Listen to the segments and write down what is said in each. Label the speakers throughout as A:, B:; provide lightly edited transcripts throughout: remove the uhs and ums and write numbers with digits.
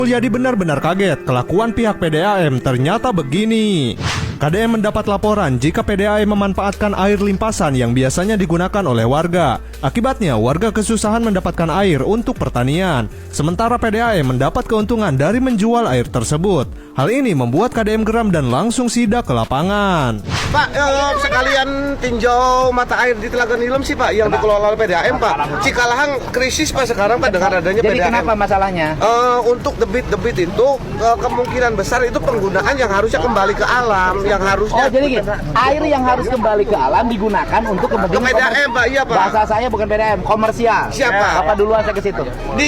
A: Mulyadi benar-benar kaget kelakuan pihak PDAM ternyata begini. KDM mendapat laporan jika PDAM memanfaatkan air limpasan yang biasanya digunakan oleh warga. Akibatnya warga kesusahan mendapatkan air untuk pertanian, sementara PDAM mendapat keuntungan dari menjual air tersebut. Hal ini membuat KDM geram dan langsung sidak ke lapangan.
B: Pak, sekalian tinjau mata air di Telaga Nilem sih Pak, yang dikelola oleh PDAM Pak. Cikalahang krisis Pak sekarang Pak dengan adanya
C: Jadi
B: PDAM.
C: kenapa masalahnya?
B: Untuk debit-debit itu kemungkinan besar itu penggunaan yang harusnya kembali ke alam, yang harusnya.
C: Oh jadi gini, air yang harus kembali ke alam digunakan untuk
B: Ke
C: kemudian
B: PDAM Pak, iya Pak.
C: Bahasa saya bukan PDAM, komersial.
B: Siapa?
C: Apa duluan saya ke situ?
B: Di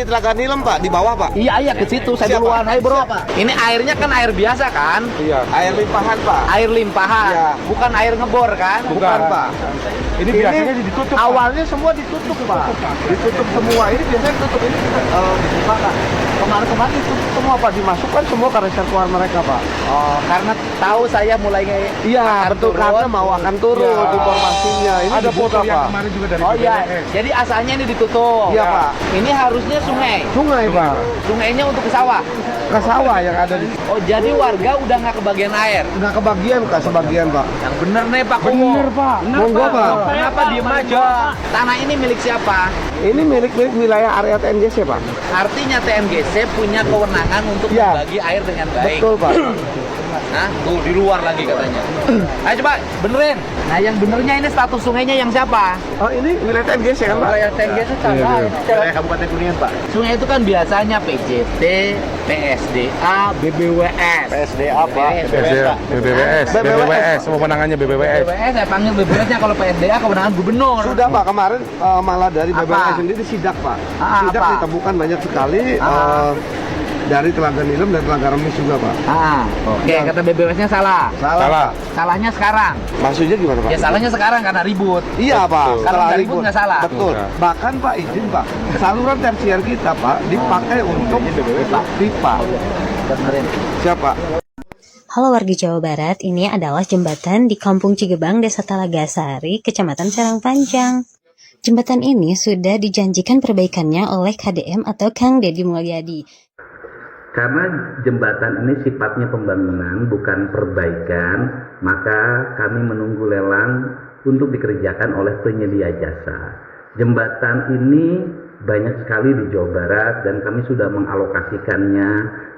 B: Telaga Nilem Pak, di bawah Pak.
C: Iya ke situ, saya
B: Siapa?
C: duluan. Ayo bro,
B: Siapa?
C: ini airnya kan air biasa kan?
B: Iya, air limpahan Pak.
C: Air limpahan,
B: Iya.
C: bukan air ngebor kan?
B: Bukan Pak.
D: Ini biasanya ditutup.
B: Awalnya semua ditutup Pak. Ditutup semua. Ini biasanya tutup ini dibuka Pak. Kemarin ditutup semua Pak, dimasukkan semua ke reservoir mereka Pak.
C: Oh, karena tahu saya mulai
B: Iya,
C: akan
B: betul
C: turun.
B: karena mau akan turun
D: Iya.
B: informasinya. Ini
D: Ada
B: dibuka
D: foto yang
B: Pak.
D: kemarin juga dari
C: Oh iya,
D: BBWS.
C: jadi asalnya ini ditutup.
B: Iya, Pak.
C: Ini harusnya sungai.
B: Sungai Pak.
C: Sungainya untuk ke sawah.
B: Ke sawah yang ada di.
C: Oh jadi warga udah nggak kebagian air.
B: Udah kebagian Kak, sebagian Pak.
C: Yang bener nih Pak Kowo.
D: Bener Pak.
B: Monggo Pak.
C: Kenapa diem aja? Tanah ini milik siapa?
B: Ini milik wilayah area TNGC Pak.
C: Artinya TNGC punya kewenangan untuk
B: Iya.
C: membagi air dengan baik.
B: Betul Pak.
C: Nah, tuh di luar lagi katanya. Ayo coba benerin. Nah, yang benernya ini status sungainya yang siapa?
B: Oh ini wilayah TNGC kan Pak?
C: Wilayah TNGC salah.
D: Wilayah Kabupaten Kuningan Pak.
C: Sungai itu kan biasanya PJT, PSDA, BBWS.
B: PSDA Pak.
D: BBWS, pemenangannya BBWS.
C: BBWS saya panggil BBWS-nya, kalau PSDA kewenangan gubernur.
B: Sudah Pak, kemarin malah dari
C: Apa?
B: BBWS sendiri sidak Pak. Sidak
C: apa?
B: ditemukan banyak sekali
C: Ah.
B: dari Telaga Nilem dan Telaga Remis juga Pak.
C: Oke, kata BBWS-nya salah.
D: Salah.
C: Salahnya sekarang.
B: Maksudnya gimana Pak?
C: Ya salahnya sekarang karena ribut.
B: Iya Pak,
C: Kalau
B: setelah
C: nggak ribut nggak salah.
B: Betul.
D: Enggak.
B: Bahkan Pak izin Pak, saluran tersier kita Pak dipakai untuk pipa.
C: Benerin.
B: Siapa?
E: Halo warga Jawa Barat, ini adalah jembatan di Kampung Cigebang, Desa Talagasari, Kecamatan Sarangpanjang. Jembatan ini sudah dijanjikan perbaikannya oleh KDM atau Kang Deddy Mulyadi.
F: Karena jembatan ini sifatnya pembangunan bukan perbaikan, maka kami menunggu lelang untuk dikerjakan oleh penyedia jasa. Jembatan ini banyak sekali di Jawa Barat dan kami sudah mengalokasikannya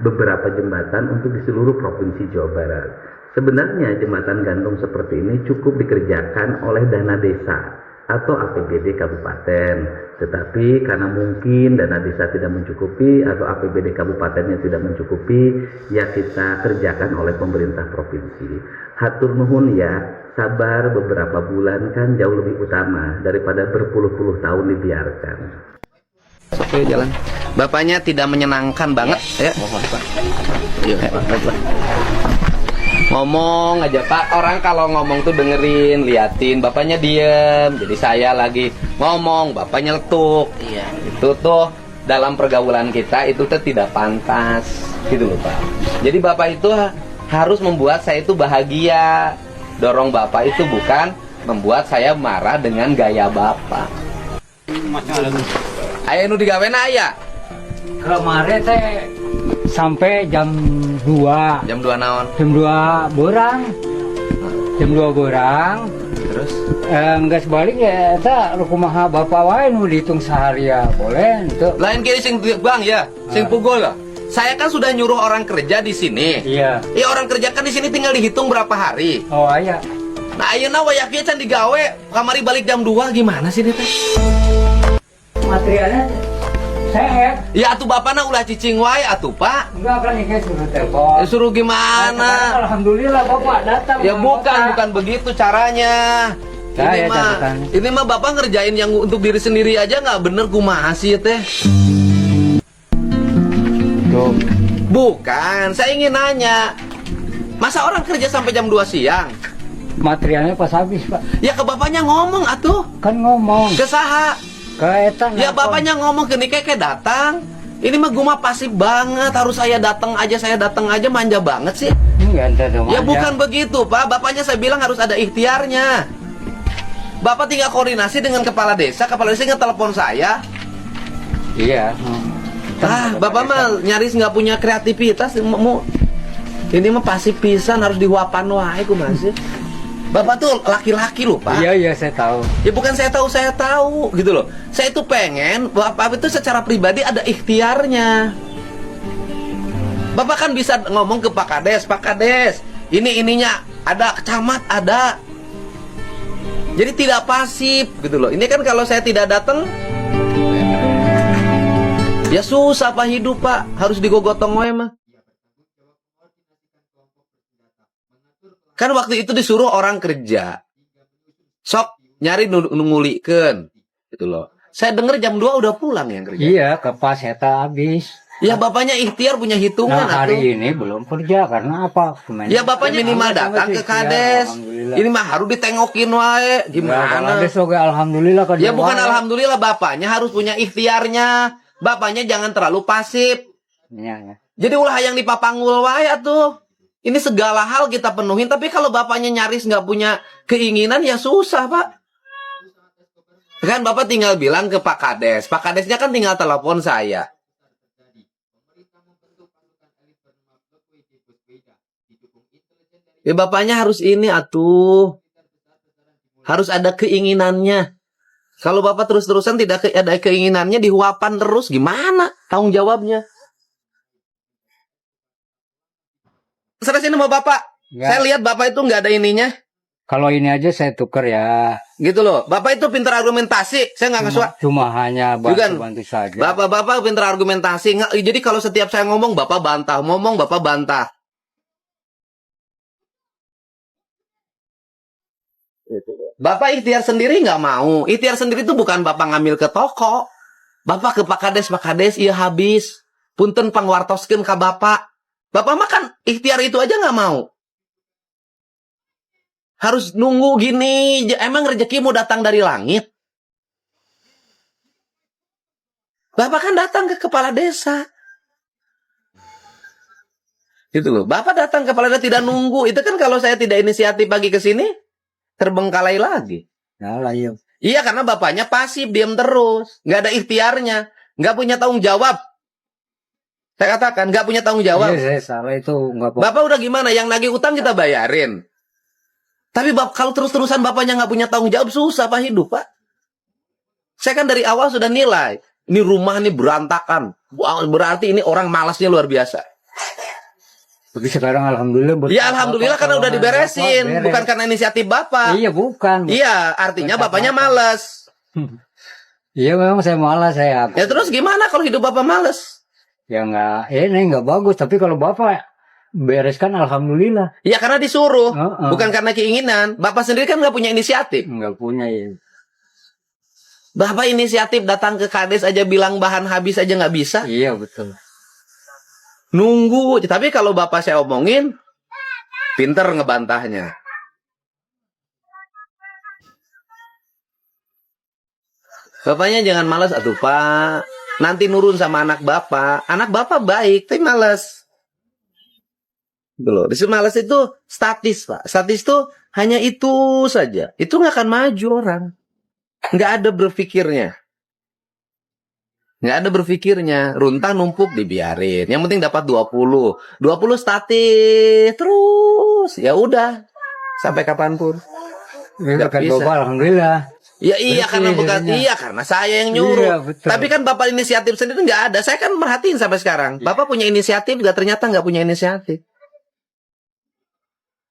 F: beberapa jembatan untuk di seluruh provinsi Jawa Barat. Sebenarnya jembatan gantung seperti ini cukup dikerjakan oleh dana desa atau APBD kabupaten, tetapi karena mungkin dana desa tidak mencukupi atau APBD kabupatennya tidak mencukupi, ya kita kerjakan oleh pemerintah provinsi. Hatur nuhun ya, sabar beberapa bulan kan jauh lebih utama daripada berpuluh-puluh tahun dibiarkan. Oke, jalan. Bapaknya tidak menyenangkan banget ya. Yuk, baiklah. Ngomong aja Pak, orang kalau ngomong tuh dengerin, liatin, bapaknya diem. Jadi saya lagi ngomong, bapaknya letuk. Iya. Itu tuh dalam pergaulan kita itu tuh tidak pantas, gitu loh Pak. Jadi bapak itu harus membuat saya itu bahagia. Dorong bapak itu bukan membuat saya marah dengan gaya bapak. Ayo nu digawena aya.
G: Kemarin teh sampai jam 2.
F: Jam 2 naon.
G: Jam 2 borang. Jam 2 borang.
F: Terus
G: Enggak sebalik ya eta kumaha bapak wae nu dihitung sehari ya boleh itu.
F: lain kiri sing Bang ya, sing pugol lah. Saya kan sudah nyuruh orang kerja di sini.
G: Iya.
F: Ya orang kerja kan di sini tinggal dihitung berapa hari.
G: Oh aya.
F: Nah ayeuna wayaknya can digawe kamari balik jam 2 gimana sih teh?
G: Materialnya sehat.
F: Ya atuh bapakna ulah cicing wae atuh Pak.
G: Enggak kan ini suruh telepon.
F: Suruh gimana?
G: Alhamdulillah bapak datang.
F: Ya bukan begitu caranya.
G: Nah,
F: Ini
G: ya,
F: mah,
G: catatannya.
F: ini mah bapak ngerjain yang untuk diri sendiri aja nggak bener kumaha sih teh?
G: Tuh.
F: Bukan, saya ingin nanya. Masa orang kerja sampai jam 2 siang?
G: Materialnya pas habis pak.
F: Ya ke bapaknya ngomong atuh.
G: Kan ngomong.
F: Ke saha?
G: Ke eta
F: Ya
G: nelpon.
F: bapaknya ngomong ke Nike datang. Ini mah gua mah pasif banget, harus saya datang aja manja banget sih.
G: Enggak ada dong.
F: Ya bukan begitu Pak, bapaknya saya bilang harus ada ikhtiarnya. Bapak tinggal koordinasi dengan kepala desa ngetelepon saya.
G: Iya.
C: Bapak mah nyaris nggak punya kreativitas. Ini mah pasif pisan, harus dihuapan wae kumaha sih. Bapak tuh laki-laki loh, Pak.
G: Iya, saya tahu.
C: Ya bukan saya tahu gitu loh. Saya itu pengen Bapak itu secara pribadi ada ikhtiarnya. Bapak kan bisa ngomong ke Pak Kades, ininya ada, camat ada. Jadi tidak pasif gitu loh. Ini kan kalau saya tidak datang, ya susah Pak hidup Pak. Harus digogotong wae mah. Kan waktu itu disuruh orang kerja. Sok nyari nungulikeun gitu loh. Saya dengar jam 2 udah pulang yang kerja.
G: Iya, ke pas eta habis.
C: Ya bapaknya ikhtiar punya hitungan
G: Nah, hari
C: atuh.
G: ini belum kerja karena apa?
C: Ya bapaknya minimal datang ke Kades. Ini mah harus ditengokin wae. Gimana?
G: Kades oke, alhamdulillah kan.
C: Ya bukan alhamdulillah, bapaknya harus punya ikhtiarnya. Bapaknya jangan terlalu pasif.
G: Iya.
C: Jadi ulah yang dipapanggul wae atuh. Ini segala hal kita penuhin, tapi kalau bapaknya nyaris nggak punya keinginan ya susah, Pak. Kan Bapak tinggal bilang ke Pak Kades. Pak Kadesnya kan tinggal telepon saya. Ya bapaknya harus ini atuh. Harus ada keinginannya. Kalau Bapak terus-terusan tidak ada keinginannya, dihuapan terus, gimana tanggung jawabnya? Serah sini mau Bapak.
G: Ya.
C: Saya lihat Bapak itu nggak ada ininya.
G: Kalau ini aja saya tuker ya.
C: Gitu loh. Bapak itu pintar argumentasi. Saya nggak ngesuat.
G: Cuma hanya
C: Bukan.
G: bantu saja.
C: Bapak pintar argumentasi. Jadi kalau setiap saya ngomong, Bapak bantah. Ngomong, Bapak bantah. Bapak ikhtiar sendiri nggak mau. Ikhtiar sendiri itu bukan Bapak ngambil ke toko. Bapak ke Pak Kades, iya habis. Punten pangwartoskeun ka Bapak. Bapak mah kan ikhtiar itu aja nggak mau. Harus nunggu gini. Emang rezeki mau datang dari langit? Bapak kan datang ke kepala desa. Gitu loh. Bapak datang ke kepala desa tidak nunggu. Itu kan kalau saya tidak inisiatif pagi ke sini, terbengkalai lagi.
G: Ya lah, iya.
C: Iya, karena bapaknya pasif, diam terus. Nggak ada ikhtiarnya. Nggak punya tanggung jawab. Saya katakan, nggak punya tanggung jawab.
G: Iya, saya salah itu nggak apa.
C: Bapak udah gimana? Yang nagih utang kita bayarin. Tapi kalau terus-terusan bapaknya nggak punya tanggung jawab, susah Pak hidup, Pak. Saya kan dari awal sudah nilai. Ini rumah ini berantakan. Wah, berarti ini orang malasnya luar biasa.
G: Tapi sekarang alhamdulillah.
C: Ya alhamdulillah karena udah diberesin. Bukan karena inisiatif Bapak.
G: Iya, bukan.
C: Iya, artinya bapaknya malas.
G: Iya, memang saya malas saya.
C: Ya terus gimana kalau hidup Bapak malas?
G: Ya nggak bagus. Tapi kalau Bapak bereskan alhamdulillah.
C: Ya karena disuruh,
G: Heeh.
C: bukan karena keinginan. Bapak sendiri kan nggak punya inisiatif.
G: Nggak punya ya.
C: Bapak inisiatif datang ke Kades aja bilang bahan habis aja nggak bisa.
G: Iya, betul.
C: Nunggu. Tapi kalau Bapak saya omongin, pinter ngebantahnya. Bapaknya jangan malas atuh Pak. Nanti nurun sama anak Bapak. Anak Bapak baik, tapi malas. Loh, malas itu statis Pak. Statis itu hanya itu saja. Itu nggak akan maju orang. Nggak ada berpikirnya. Nggak ada berpikirnya. Runtah numpuk dibiarin. Yang penting dapat 20. 20 statis. Terus. Ya udah. Sampai kapanpun.
G: Ya,
C: Nggak
G: kan
C: bisa.
G: Bapak alhamdulillah.
C: Ya iya
G: Bersih
C: karena bukan
G: jadinya.
C: iya karena saya yang nyuruh.
G: Iya, betul.
C: Tapi kan Bapak inisiatif sendiri nggak ada. Saya kan merhatiin sampai sekarang. Bapak punya inisiatif nggak, ternyata nggak punya inisiatif.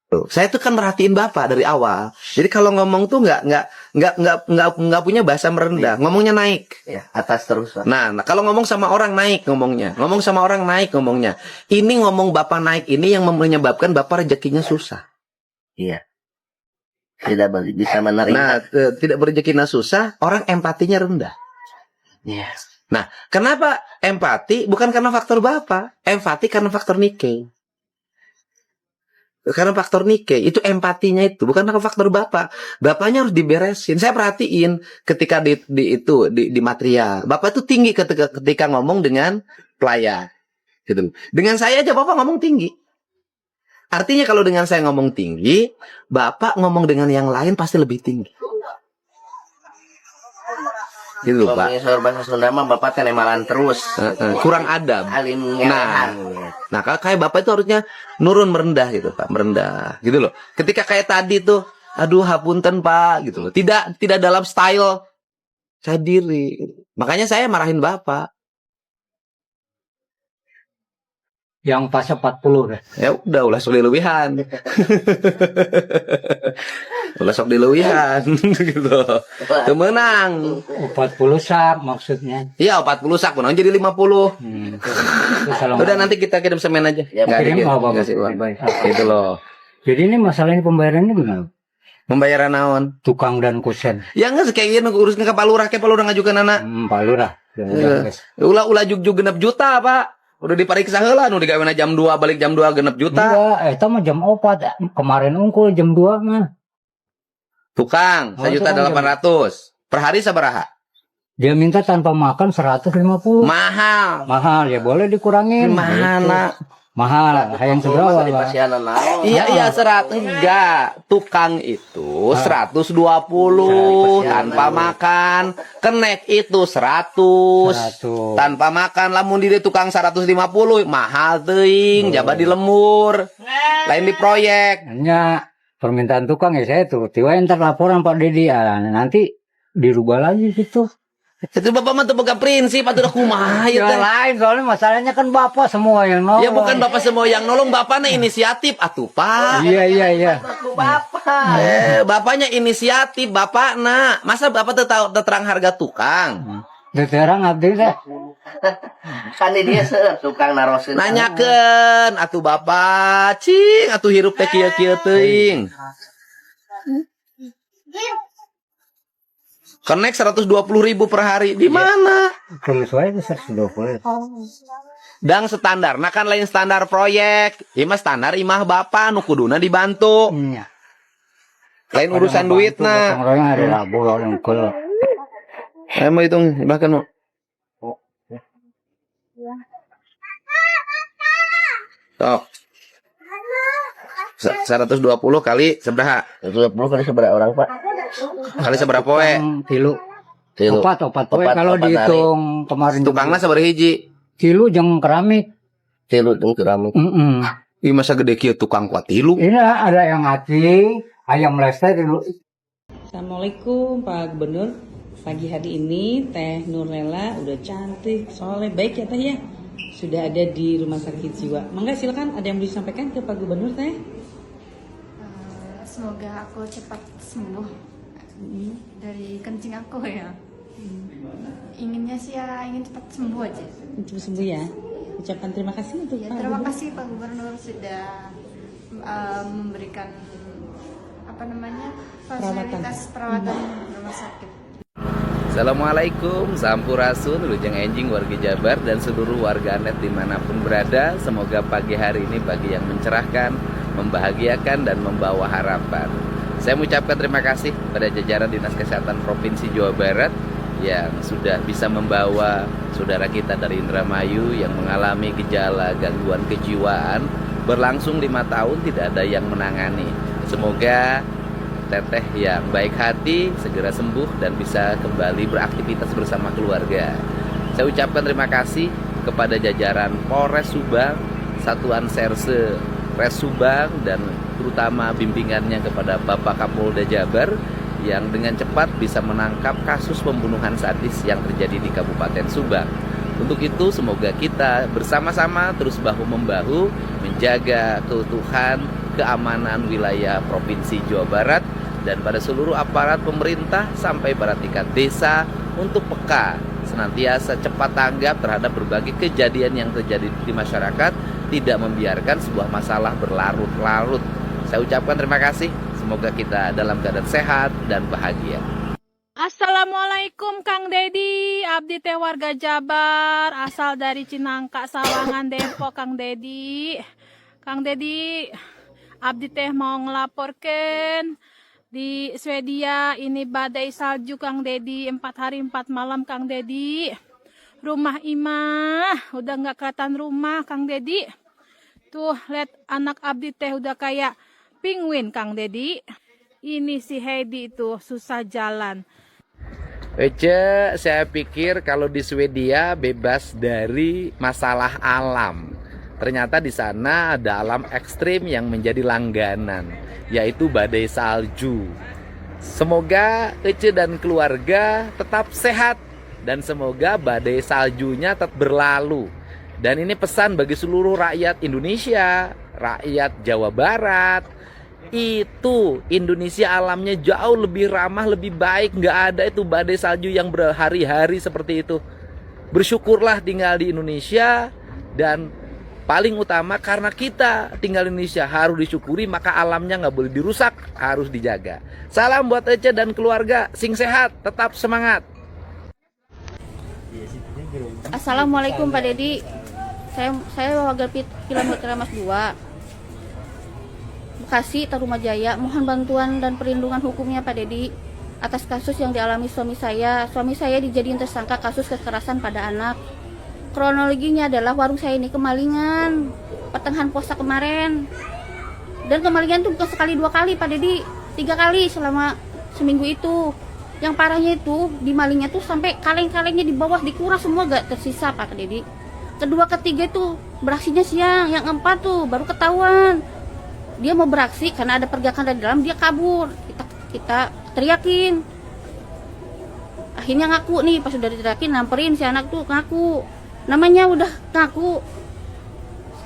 C: Tuh, saya tuh kan merhatiin Bapak dari awal. Jadi kalau ngomong tuh nggak punya bahasa merendah. Ngomongnya naik.
B: Ya, atas terus, Pak.
C: Nah, kalau ngomong sama orang naik ngomongnya. Ngomong sama orang naik ngomongnya. Ini ngomong Bapak naik ini yang menyebabkan Bapak rezekinya susah.
B: Iya. Tidak bisa menerima.
C: Nah, tidak berezekinya susah, orang empatinya rendah.
B: Iya.
C: Nah, kenapa empati? Bukan karena faktor Bapak. Empati karena faktor Nikkei. Karena faktor Nikkei. Itu empatinya itu. Bukan karena faktor Bapak. Bapaknya harus diberesin. Saya perhatiin ketika di material. Bapak itu tinggi ketika ngomong dengan pelayan. Gitu. Dengan saya aja Bapak ngomong tinggi. Artinya kalau dengan saya ngomong tinggi, Bapak ngomong dengan yang lain pasti lebih tinggi. Gitu loh, Pak.
H: Profesor bahasa Sunda mah bapak teh nemalan terus.
C: Kurang adab.
H: Alim
C: Nah,
H: ngelehan.
C: nah kalau kayak bapak itu harusnya nurun merendah gitu Pak, merendah gitu loh. Ketika kayak tadi tuh, aduh hapunten Pak gitu loh. Tidak dalam style saya diri. Makanya saya marahin bapak.
G: Yang pas 40 deh.
C: Ya udah sok dilewihan. ulah sok dilewihan gitu. Teu meunang.
G: 40 sak maksudnya.
C: Iya 40 sak menang jadi 50.
G: Terus kalau
C: Udah nanti kita kirim semen aja.
H: Ya,
C: Nggak
G: kirim
C: dikit,
G: apa, Pak?
C: ngasih uang. Gitu loh.
G: Jadi ini masalahnya pembayarannya gimana?
C: Membayaran naon?
G: Tukang dan kusen.
C: Ya enggak kayak ieu uruskeun ka Palurah ke Palurah ngajukeun anak.
G: Pak Lurah.
C: Iya. Ulah jugjug 6 juta, Pak. Udah dipariksa heula nu digawena jam 2 balik jam 2 6 juta.
G: Enggak, eta mah jam 4. Kemarin unggul jam 2 mah.
C: Tukang
G: Oh,
C: 1.800.000. Per hari sabaraha?
G: Dia minta tanpa makan 150.
C: Mahal.
G: Mahal ya boleh dikurangin.
C: Mahal,
G: Gitu.
C: Nak.
G: Mahal. Hayang seberapa,
H: Di
G: Pak?
H: pasianan naon.
C: Iya 100 enggak. Tukang itu 120 tanpa makan. Kenek itu 100
G: 100.
C: tanpa makan. Lamun di tukang 150 mahal teuing, jaba di lemur. Lain di proyek.
G: Hanya permintaan tukang ya saya tuh. Tiba ntar laporan Pak Dedi. Nanti dirubah lagi gitu.
C: Itu bapak mah teu boga prinsip atuh kumaha ieu
G: Yang
C: teh.
G: lain soalnya masalahnya kan bapak semua yang nolong.
C: Ya bukan bapak semua yang nolong, bapaknya inisiatif atuh Pak.
G: Iya.
C: Bapaknya inisiatif, bapakna. Masa bapak teu tahu teu terang harga tukang?
G: Terang abdi teh.
H: Kan di dia seueur tukang naroseun.
C: Nanyakeun atuh bapak, cing atuh hirup teh kieu-kieu teuing. Connect 120.000 per hari. Di mana?
G: Terus wae 120.
C: Dang standar. Nah kan lain standar proyek. Imah standar imah bapak nu kuduna dibantu.
G: Iya.
C: Lain urusan duitna.
G: Gotong royong hari Rabu yang kul.
C: Saya mau hitung bahkan mau. Tok. 120 kali seberapa?
H: 120 kali seberapa orang, Pak?
C: Kali seberapa poe?
G: Tilu.
H: Tilu.
G: Opat poe
H: Opat,
G: kalau
H: opat
G: dihitung kemarin
C: Tukangna seberapa hiji?
G: tilu jeung keramik.
H: Tilu jeung keramik.
C: Ih masa gede kieu tukang kuat tilu.
G: Ini ada yang ngacing, ayam lester tilu.
I: Assalamualaikum Pak Gubernur. Pagi hari ini Teh Nurlela udah cantik, soleh, baik ya Teh ya. Sudah ada di rumah sakit jiwa. Mangga silakan, ada yang mau disampaikan ke Pak Gubernur Teh?
J: Semoga aku cepat sembuh dari kencing aku ya. Inginnya sih ya ingin cepat sembuh aja.
I: Cepat sembuh ya. Ucapan terima kasih untuk
J: Ya,
I: Pak
J: terima
I: Gubernur.
J: kasih Pak Gubernur sudah memberikan fasilitas perawatan rumah sakit.
F: Assalamualaikum, sampurasun, lujeng enjing warga Jabar dan seluruh warga net dimanapun berada. Semoga pagi hari ini pagi yang mencerahkan, membahagiakan dan membawa harapan. Saya mengucapkan terima kasih pada jajaran Dinas Kesehatan Provinsi Jawa Barat yang sudah bisa membawa saudara kita dari Indramayu yang mengalami gejala gangguan kejiwaan berlangsung 5 tahun tidak ada yang menangani. Semoga teteh yang baik hati segera sembuh dan bisa kembali beraktivitas bersama keluarga. Saya ucapkan terima kasih kepada jajaran Polres Subang, Satuan Serse Res Subang, dan terutama bimbingannya kepada Bapak Kapolda Jabar yang dengan cepat bisa menangkap kasus pembunuhan sadis yang terjadi di Kabupaten Subang. Untuk itu semoga kita bersama-sama terus bahu-membahu menjaga keutuhan keamanan wilayah Provinsi Jawa Barat dan pada seluruh aparat pemerintah sampai pada tingkat desa untuk peka, senantiasa cepat tanggap terhadap berbagai kejadian yang terjadi di masyarakat, tidak membiarkan sebuah masalah berlarut-larut. Saya ucapkan terima kasih, semoga kita dalam keadaan sehat dan bahagia.
K: Assalamualaikum Kang Dedi, abdi teh warga Jabar, asal dari Cinangka, Sawangan, Depok. Kang Dedi, abdi teh mau ngelaporkan di Swedia ini badai salju Kang Dedi, 4 hari 4 malam Kang Dedi. Rumah imah udah nggak kelihatan rumah Kang Dedi. Tuh lihat anak abdi teh udah kayak penguin Kang Dedi. Ini si Heidi itu susah jalan.
F: Ece, saya pikir kalau di Swedia bebas dari masalah alam. Ternyata di sana ada alam ekstrim yang menjadi langganan, yaitu badai salju. Semoga Ece dan keluarga tetap sehat dan semoga badai saljunya tetap berlalu. Dan ini pesan bagi seluruh rakyat Indonesia, rakyat Jawa Barat. Itu Indonesia alamnya jauh lebih ramah, lebih baik. Nggak ada itu badai salju yang berhari-hari seperti itu. Bersyukurlah tinggal di Indonesia. Dan paling utama karena kita tinggal di Indonesia harus disyukuri, maka alamnya nggak boleh dirusak, harus dijaga. Salam buat Ece dan keluarga, sing sehat, tetap semangat.
L: Assalamualaikum Pak Dedi. Saya warga kilometer Mas 2 Bekasi, Tarumajaya. Mohon bantuan dan perlindungan hukumnya Pak Dedi atas kasus yang dialami suami saya. Suami saya dijadiin tersangka kasus kekerasan pada anak. Kronologinya adalah warung saya ini kemalingan pertengahan puasa kemarin. Dan kemalingan itu bukan sekali 2 kali Pak Dedi, 3 kali selama seminggu itu. Yang parahnya itu di malingnya tuh sampai kaleng-kalengnya di bawah dikuras semua, gak tersisa Pak Dedi. Kedua ketiga itu beraksinya siang, yang 4 tuh baru ketahuan. Dia mau beraksi karena ada pergerakan dari dalam, dia kabur. Kita teriakin. Akhirnya ngaku nih, pas sudah diteriakin nyamperin si anak tuh ngaku. Namanya udah ngaku.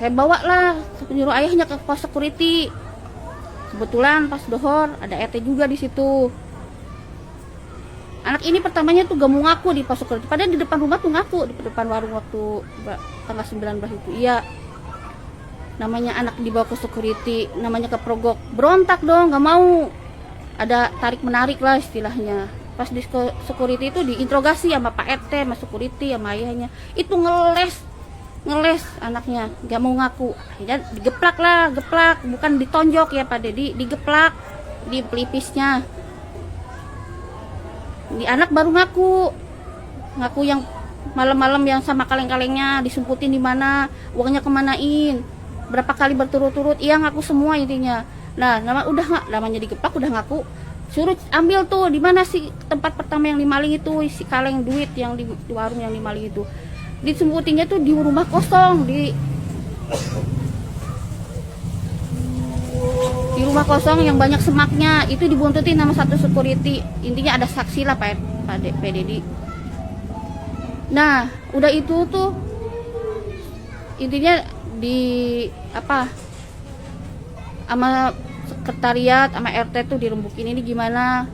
L: Saya bawa lah, nyuruh ayahnya ke pos security. Kebetulan pas dohor ada RT juga di situ. Anak ini pertamanya tuh gak mau ngaku di pos security, padahal di depan rumah tuh ngaku, di depan warung waktu tanggal 19 itu. Iya. Namanya anak dibawa ke security, namanya ke progok, berontak dong, gak mau. Ada tarik menarik lah istilahnya. Pas di security itu diinterogasi sama Pak RT, sama security, sama ayahnya. Itu ngeles anaknya, gak mau ngaku. Akhirnya digeplak lah, geplak, bukan ditonjok ya Pak Dedi, digeplak di pelipisnya. Di anak baru ngaku yang malam-malam yang sama kaleng-kalengnya disumputin di mana, uangnya kemanain. Berapa kali berturut-turut, iya ngaku semua intinya. Nah, namanya digeplak udah ngaku, suruh ambil tuh di mana sih tempat pertama yang dimaling itu, isi kaleng duit yang di warung yang dimaling itu. Disumputinnya tuh di rumah kosong, di rumah kosong yang banyak semaknya, itu dibuntutin sama satu security. Intinya ada saksi lah Pak Dedi. Nah, udah itu tuh intinya sama sekretariat sama RT tuh dirembukin, ini gimana.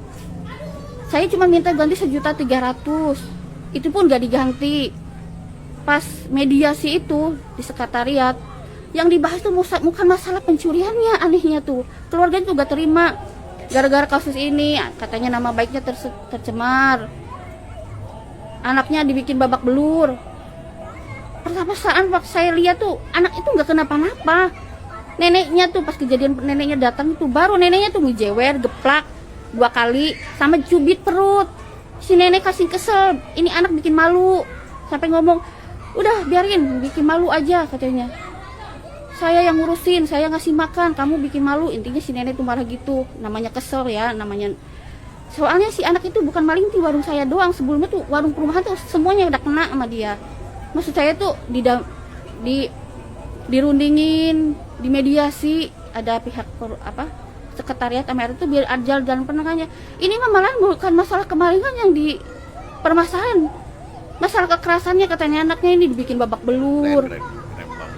L: Saya cuma minta ganti 1.300.000, itu pun gak diganti. Pas mediasi itu di sekretariat, yang dibahas tuh bukan masalah pencuriannya, anehnya tuh keluarga juga terima. Gara-gara kasus ini katanya nama baiknya tercemar, anaknya dibikin babak belur. Pertama saat saya lihat tuh anak itu nggak kenapa-napa. Neneknya tuh pas kejadian neneknya datang itu baru neneknya tuh ngejewer, geplak 2 kali sama cubit perut. Si nenek kasih kesel, ini anak bikin malu. Sampai ngomong, udah biarin, bikin malu aja katanya. Saya yang ngurusin, saya ngasih makan, kamu bikin malu. Intinya si nenek tuh marah gitu, namanya kesel ya, namanya. Soalnya si anak itu bukan maling di warung saya doang, sebelumnya tuh warung perumahan tuh semuanya udah kena sama dia. Maksud saya tuh dirundingin, dimediasi, ada pihak sekretariat MR itu biar jalan penangannya. Ini mah malah bukan masalah kemalingan yang dipermasalahan, masalah kekerasannya. Katanya anaknya ini dibikin babak belur,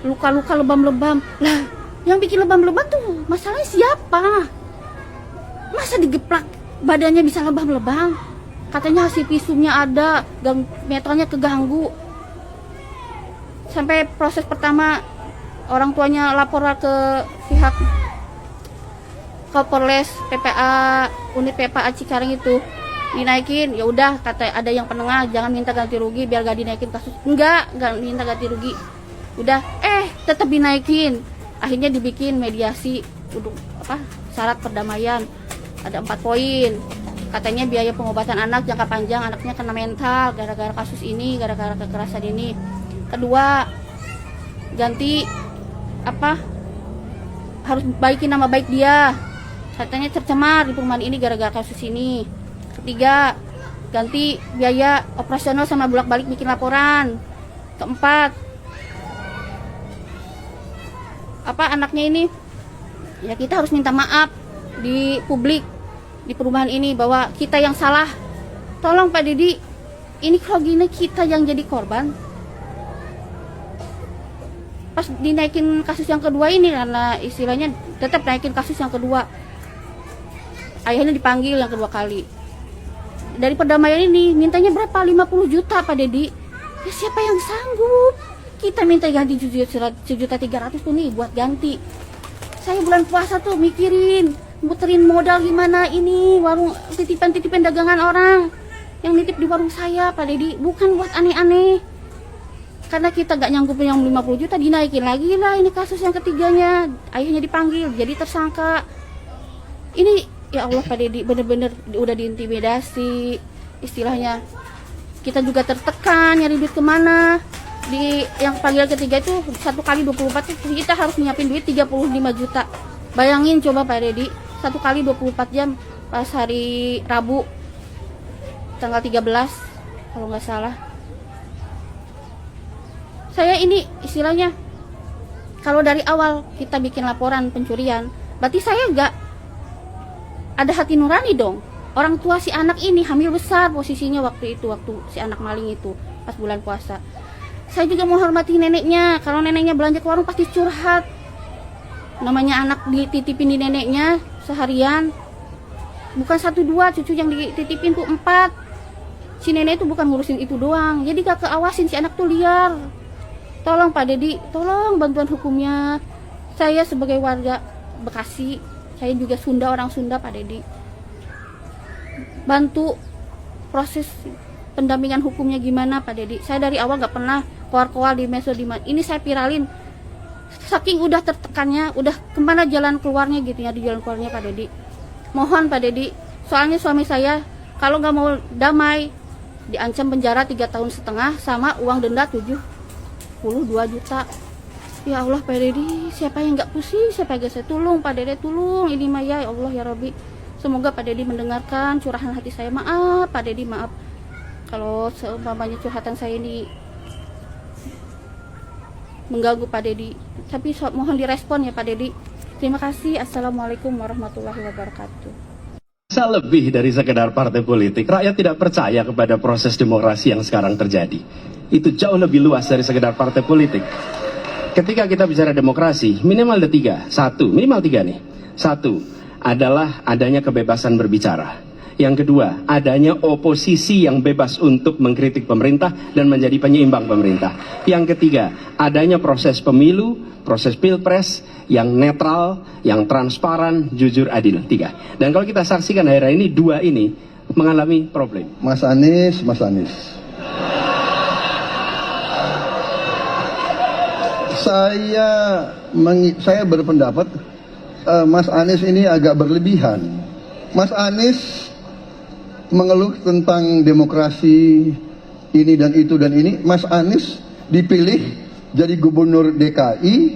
L: luka-luka lebam-lebam. Lah, yang bikin lebam-lebam tuh masalahnya siapa? Masa digeplak badannya bisa lebam-lebam? Katanya hasil visumnya ada, metalnya keganggu. Sampai proses pertama orang tuanya lapor ke pihak Kapolres PPA, unit PPA Cikarang itu, dinaikin. Ya udah, kata ada yang penengah, jangan minta ganti rugi biar gak dinaikin kasus. Enggak minta ganti rugi. Udah, tetap dinaikin. Akhirnya dibikin mediasi untuk syarat perdamaian. Ada 4 poin. Katanya biaya pengobatan anak jangka panjang, anaknya kena mental gara-gara kasus ini, gara-gara kekerasan ini. Kedua, ganti harus baikin nama baik dia. Katanya tercemar di perumahan ini gara-gara kasus ini. Ketiga, ganti biaya operasional sama bolak-balik bikin laporan. Keempat, anaknya ini ya kita harus minta maaf di publik, di perumahan ini, bahwa kita yang salah. Tolong Pak Dedi, ini kalau gini kita yang jadi korban. Pas dinaikin kasus yang kedua ini, karena istilahnya tetap naikin kasus yang kedua, ayahnya dipanggil yang kedua kali. Dari perdamaian ini mintanya berapa? 50 juta Pak Dedi. Ya siapa yang sanggup? Kita minta ganti 1.300.000 tuh nih buat ganti. Saya bulan puasa tuh mikirin muterin modal gimana ini warung, titipan dagangan orang yang nitip di warung saya Pak Dedi, bukan buat aneh-aneh. Karena kita gak nyanggupin yang 50 juta, dinaikin lagi lah ini kasus yang ketiganya. Ayahnya dipanggil jadi tersangka. Ini ya Allah Pak Dedi, bener-bener udah diintimidasi istilahnya. Kita juga tertekan nyari duit kemana. Di yang panggilan ketiga itu 1 kali 24 itu kita harus nyiapin duit 35 juta. Bayangin coba Pak Dedi, 1 kali 24 jam pas hari Rabu tanggal 13 kalau nggak salah. Saya ini istilahnya kalau dari awal kita bikin laporan pencurian, berarti saya nggak ada hati nurani dong. Orang tua si anak ini hamil besar posisinya waktu itu, waktu si anak maling itu pas bulan puasa. Saya juga mau hormati neneknya. Kalau neneknya belanja ke warung pasti curhat. Namanya anak dititipin di neneknya seharian. Bukan 1-2 cucu yang dititipin tuh 4. Si nenek itu bukan ngurusin itu doang. Jadi gak keawasin si anak tuh liar. Tolong Pak Dedi, tolong bantuan hukumnya. Saya sebagai warga Bekasi, saya juga Sunda, orang Sunda Pak Dedi. Bantu proses pendampingan hukumnya gimana Pak Dedi. Saya dari awal gak pernah koar-koar di medsos ini saya viralin. Saking udah tertekannya, udah kemana jalan keluarnya gitu ya, di jalan keluarnya Pak Dedi. Mohon Pak Dedi, soalnya suami saya kalau nggak mau damai diancam penjara 3,5 tahun sama uang denda 72 juta. Ya Allah Pak Dedi, siapa yang nggak pusing, siapa yang saya tolong Pak Dedi, tolong ini mah ya Allah ya Rabbi. Semoga Pak Dedi mendengarkan curahan hati saya. Maaf Pak Dedi, maaf kalau seumpamanya curhatan saya ini mengganggu Pak Dedi, tapi mohon direspon ya Pak Dedi. Terima kasih. Assalamualaikum warahmatullahi wabarakatuh.
M: Lebih dari sekedar partai politik, rakyat tidak percaya kepada proses demokrasi yang sekarang terjadi. Itu jauh lebih luas dari sekedar partai politik. Ketika kita bicara demokrasi, minimal ada 3. Minimal 3 nih. 1 adalah adanya kebebasan berbicara. Yang kedua, adanya oposisi yang bebas untuk mengkritik pemerintah dan menjadi penyeimbang pemerintah. Yang ketiga, adanya proses pemilu, proses pilpres yang netral, yang transparan, jujur, adil. 3. Dan kalau kita saksikan daerah ini, 2 ini mengalami problem.
N: Mas Anies. Saya berpendapat Mas Anies ini agak berlebihan. Mas Anies mengeluh tentang demokrasi ini dan itu dan ini. Mas Anies dipilih jadi gubernur DKI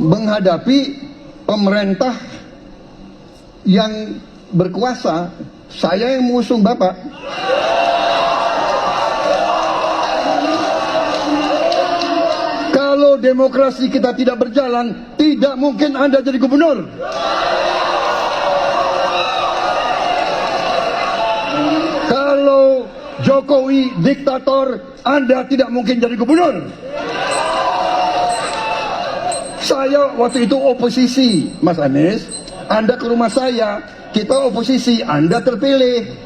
N: menghadapi pemerintah yang berkuasa. Saya yang mengusung Bapak. Kalau demokrasi kita tidak berjalan, tidak mungkin Anda jadi gubernur. Kalau Jokowi diktator, Anda tidak mungkin jadi gubernur. Saya waktu itu oposisi, Mas Anies. Anda ke rumah saya, kita oposisi, Anda terpilih.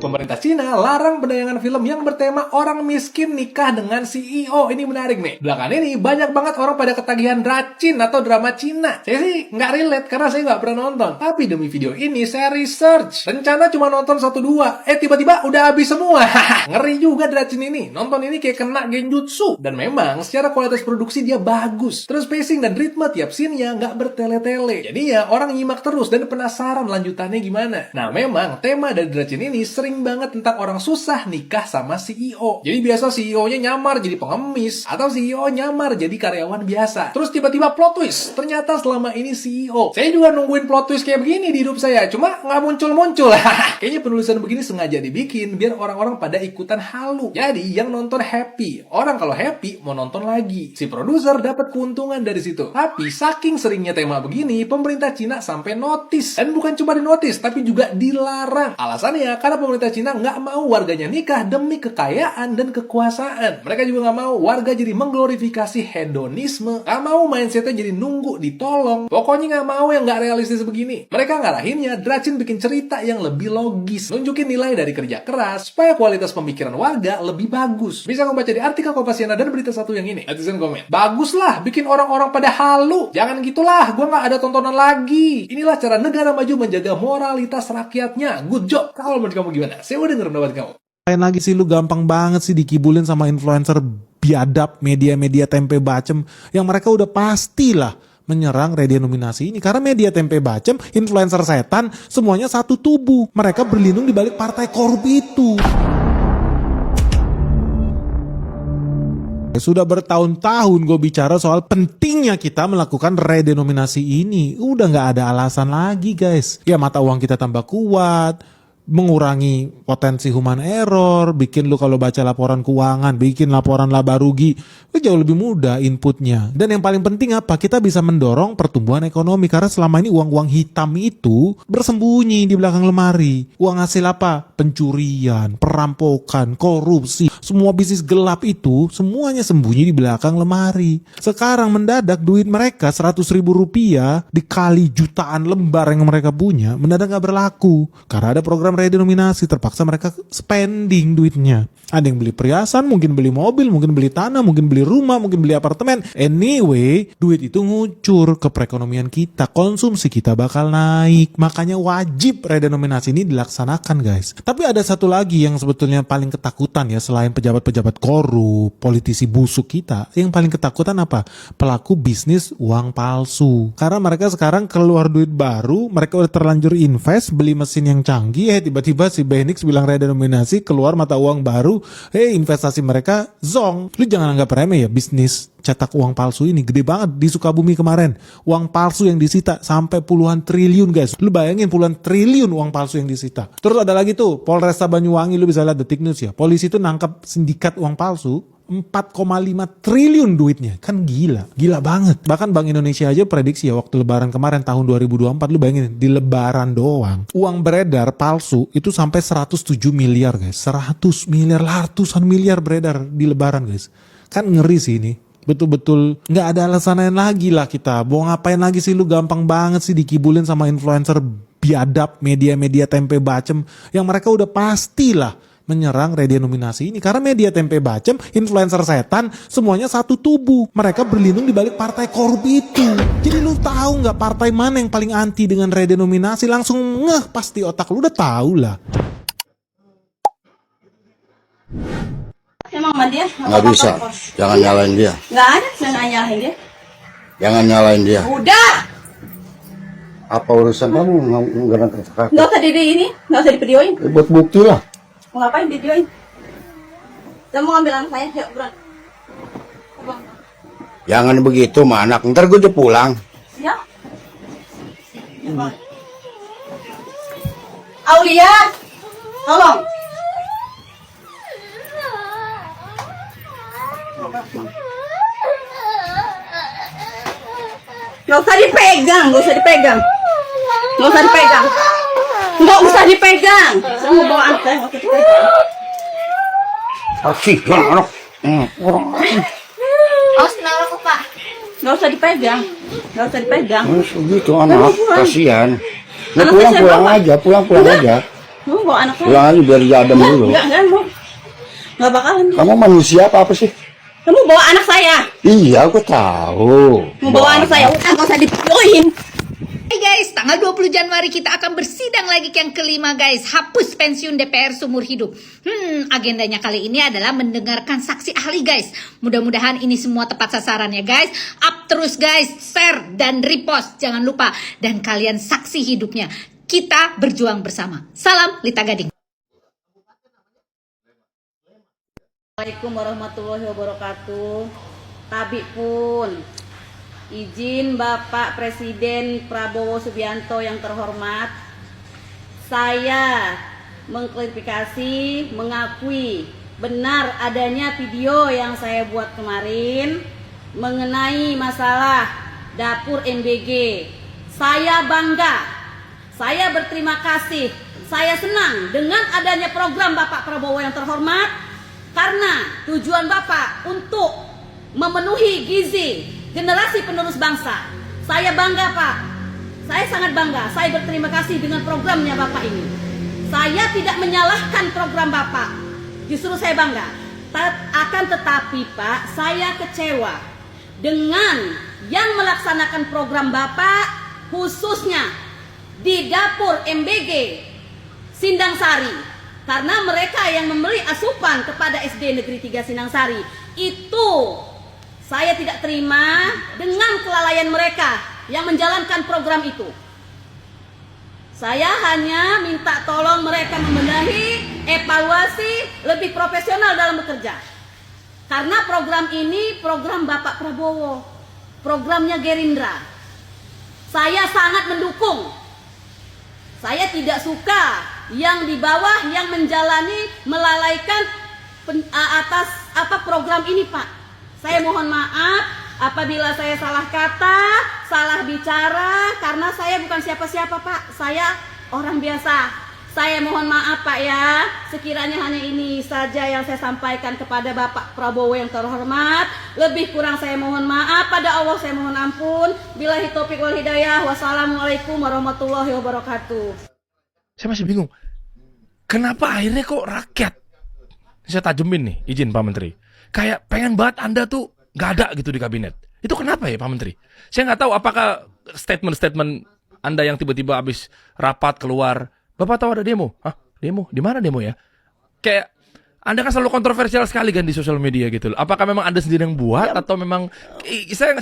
O: Pemerintah Cina larang penayangan film yang bertema orang miskin nikah dengan CEO. Ini menarik nih. Belakangan ini banyak banget orang pada ketagihan dracin atau drama Cina. Saya sih nggak relate karena saya nggak pernah nonton. Tapi demi video ini saya research. Rencana cuma nonton 1-2. Tiba-tiba udah habis semua. Ngeri juga dracin ini. Nonton ini kayak kena genjutsu. Dan memang secara kualitas produksi dia bagus. Terus pacing dan ritme tiap scene-nya nggak bertele-tele. Jadinya orang nyimak terus dan penasaran lanjutannya gimana. Nah memang tema dari dracin ini sering sering banget tentang orang susah nikah sama CEO. Jadi biasa CEO-nya nyamar jadi pengemis, atau CEO nyamar jadi karyawan biasa. Terus tiba-tiba plot twist, ternyata selama ini CEO. Saya juga nungguin plot twist kayak begini di hidup saya, cuma nggak muncul-muncul. Kayaknya penulisan begini sengaja dibikin biar orang-orang pada ikutan halu. Jadi yang nonton happy, orang kalau happy mau nonton lagi. Si produser dapat keuntungan dari situ. Tapi saking seringnya tema begini, pemerintah Cina sampai notice. Dan bukan cuma di notice, tapi juga dilarang. Alasannya karena pemerintah Cina nggak mau warganya nikah demi kekayaan dan kekuasaan. Mereka juga nggak mau warga jadi mengglorifikasi hedonisme, nggak mau mindsetnya jadi nunggu ditolong. Pokoknya nggak mau yang nggak realistis begini. Mereka ngarahinnya Dracin bikin cerita yang lebih logis, nunjukin nilai dari kerja keras supaya kualitas pemikiran warga lebih bagus. Bisa kamu baca di artikel Kompasiana dan berita satu yang ini. Netizen komen, bagus lah bikin orang-orang pada halu. Jangan gitulah, gua nggak ada tontonan lagi. Inilah cara negara maju menjaga moralitas rakyatnya. Good job. Kalau menurut kamu gimana? Saya mau denger pendapat kamu.
P: Lain lagi sih, lu gampang banget sih dikibulin sama influencer biadab, media-media tempe bacem yang mereka udah pastilah menyerang redenominasi ini. Karena media tempe bacem, influencer setan, semuanya satu tubuh. Mereka berlindung di balik partai korup itu. Sudah bertahun-tahun gue bicara soal pentingnya kita melakukan redenominasi ini. Udah gak ada alasan lagi guys. Ya mata uang kita tambah kuat, mengurangi potensi human error, bikin lu kalau baca laporan keuangan, bikin laporan laba rugi, itu jauh lebih mudah inputnya. Dan yang paling penting apa? Kita bisa mendorong pertumbuhan ekonomi, karena selama ini uang-uang hitam itu bersembunyi di belakang lemari. Uang hasil apa? Pencurian, perampokan, korupsi, semua bisnis gelap itu semuanya sembunyi di belakang lemari. Sekarang mendadak duit mereka 100.000 rupiah dikali jutaan lembar yang mereka punya mendadak gak berlaku, karena ada program redenominasi. Terpaksa mereka spending duitnya. Ada yang beli perhiasan, mungkin beli mobil, mungkin beli tanah, mungkin beli rumah, mungkin beli apartemen. Anyway, duit itu ngucur ke perekonomian kita. Konsumsi kita bakal naik. Makanya wajib redenominasi ini dilaksanakan guys. Tapi ada satu lagi yang sebetulnya paling ketakutan ya, selain pejabat-pejabat korup, politisi busuk kita, yang paling ketakutan apa? Pelaku bisnis uang palsu. Karena mereka sekarang keluar duit baru, mereka udah terlanjur invest, beli mesin yang canggih, tiba-tiba si Benix bilang redenominasi, keluar mata uang baru, investasi mereka zong. Lu jangan anggap remeh ya bisnis cetak uang palsu ini, gede banget di Sukabumi kemarin. Uang palsu yang disita sampai puluhan triliun guys. Lu bayangin puluhan triliun uang palsu yang disita. Terus ada lagi tuh Polresta Banyuwangi, lu bisa lihat Detik News ya. Polisi tuh nangkap sindikat uang palsu 4,5 triliun duitnya. Kan gila banget. Bahkan Bank Indonesia aja prediksi ya, waktu lebaran kemarin tahun 2024, lu bayangin di lebaran doang uang beredar palsu itu sampai 107 miliar guys. 100 miliar, ratusan miliar beredar di lebaran guys. Kan ngeri sih ini. Betul-betul nggak ada alasan lain lagi lah kita. Mau ngapain lagi sih, lu gampang banget sih dikibulin sama influencer biadab, media-media tempe bacem yang mereka udah pastilah menyerang redenominasi ini. Karena media tempe bacem, influencer setan, semuanya satu tubuh. Mereka berlindung di balik partai korup itu. Jadi lu tahu nggak partai mana yang paling anti dengan redenominasi? Langsung ngeh pasti otak lu udah tahu lah.
Q: Emang sama dia?
R: Nggak bisa, jangan nyalain dia.
Q: Nggak ada, saya nyalahin dia.
R: Jangan nyalain dia.
Q: Udah.
R: Apa urusan kamu nggak kakak?
Q: Nggak usah ini, nggak usah divideoin.
R: Buat bukti lah.
Q: Mau ngapain videoin? Kamu mau ambil anak saya, yuk buruan.
R: Jangan begitu mah anak, ntar gue udah pulang.
Q: Ya. Aulia, tolong. Gak usah dipegang, gak usah dipegang. Gak usah dipegang. Gak usah dipegang. Saya mau bawa anak saya, gak usah dipegang.
R: Kasihan anak.
Q: Awas kena rokok, Pak. Gak usah dipegang. Gak usah dipegang.
R: Gitu anak, kasihan. Nah, pulang aja.
Q: Mau bawa anak saya.
R: Pulang aja biar dia adem dulu.
Q: Enggak mau. Gak bakalan.
R: Kamu manusia apa sih?
Q: Kamu bawa anak saya.
R: Iya, aku tahu.
Q: Mau bawa anak saya, udah gak usah divideoin.
S: Hai guys, tanggal 20 Januari kita akan bersidang lagi yang kelima guys. Hapus pensiun DPR seumur hidup. Agendanya kali ini adalah mendengarkan saksi ahli guys. Mudah-mudahan ini semua tepat sasaran ya guys. Up terus guys, share dan repost. Jangan lupa. Dan kalian saksi hidupnya. Kita berjuang bersama. Salam Lita Gading.
Q: Assalamualaikum warahmatullahi wabarakatuh. Tabik pun izin Bapak Presiden Prabowo Subianto yang terhormat, saya mengklarifikasi, mengakui benar adanya video yang saya buat kemarin mengenai masalah dapur MBG. Saya bangga, saya berterima kasih, saya senang dengan adanya program Bapak Prabowo yang terhormat, karena tujuan Bapak untuk memenuhi gizi generasi penerus bangsa. Saya bangga Pak, saya sangat bangga, saya berterima kasih dengan programnya Bapak ini. Saya tidak menyalahkan program Bapak, justru saya bangga. Akan tetapi Pak, saya kecewa dengan yang melaksanakan program Bapak, khususnya di dapur MBG Sindang Sari. Karena mereka yang memberi asupan kepada SD Negeri 3 Sindang Sari, itu saya tidak terima dengan kelalaian mereka yang menjalankan program itu. Saya hanya minta tolong mereka membenahi, evaluasi, lebih profesional dalam bekerja. Karena program ini program Bapak Prabowo, programnya Gerindra. Saya sangat mendukung. Saya tidak suka yang di bawah yang menjalani melalaikan atas program ini Pak. Saya mohon maaf apabila saya salah kata, salah bicara, karena saya bukan siapa-siapa Pak. Saya orang biasa. Saya mohon maaf Pak ya. Sekiranya hanya ini saja yang saya sampaikan kepada Bapak Prabowo yang terhormat. Lebih kurang saya mohon maaf, pada Allah saya mohon ampun. Billahi taufiq wal hidayah. Wassalamualaikum warahmatullahi wabarakatuh.
O: Saya masih bingung. Kenapa akhirnya kok rakyat? Saya tajemin nih, izin Pak Menteri. Kayak pengen banget Anda tuh nggak ada gitu di kabinet. Itu kenapa ya Pak Menteri? Saya nggak tahu apakah statement-statement Anda yang tiba-tiba habis rapat keluar, Bapak tahu ada demo? Hah? Demo? Di mana demo ya? Kayak Anda kan selalu kontroversial sekali kan di sosial media gitu. Apakah memang Anda sendiri yang buat atau memang saya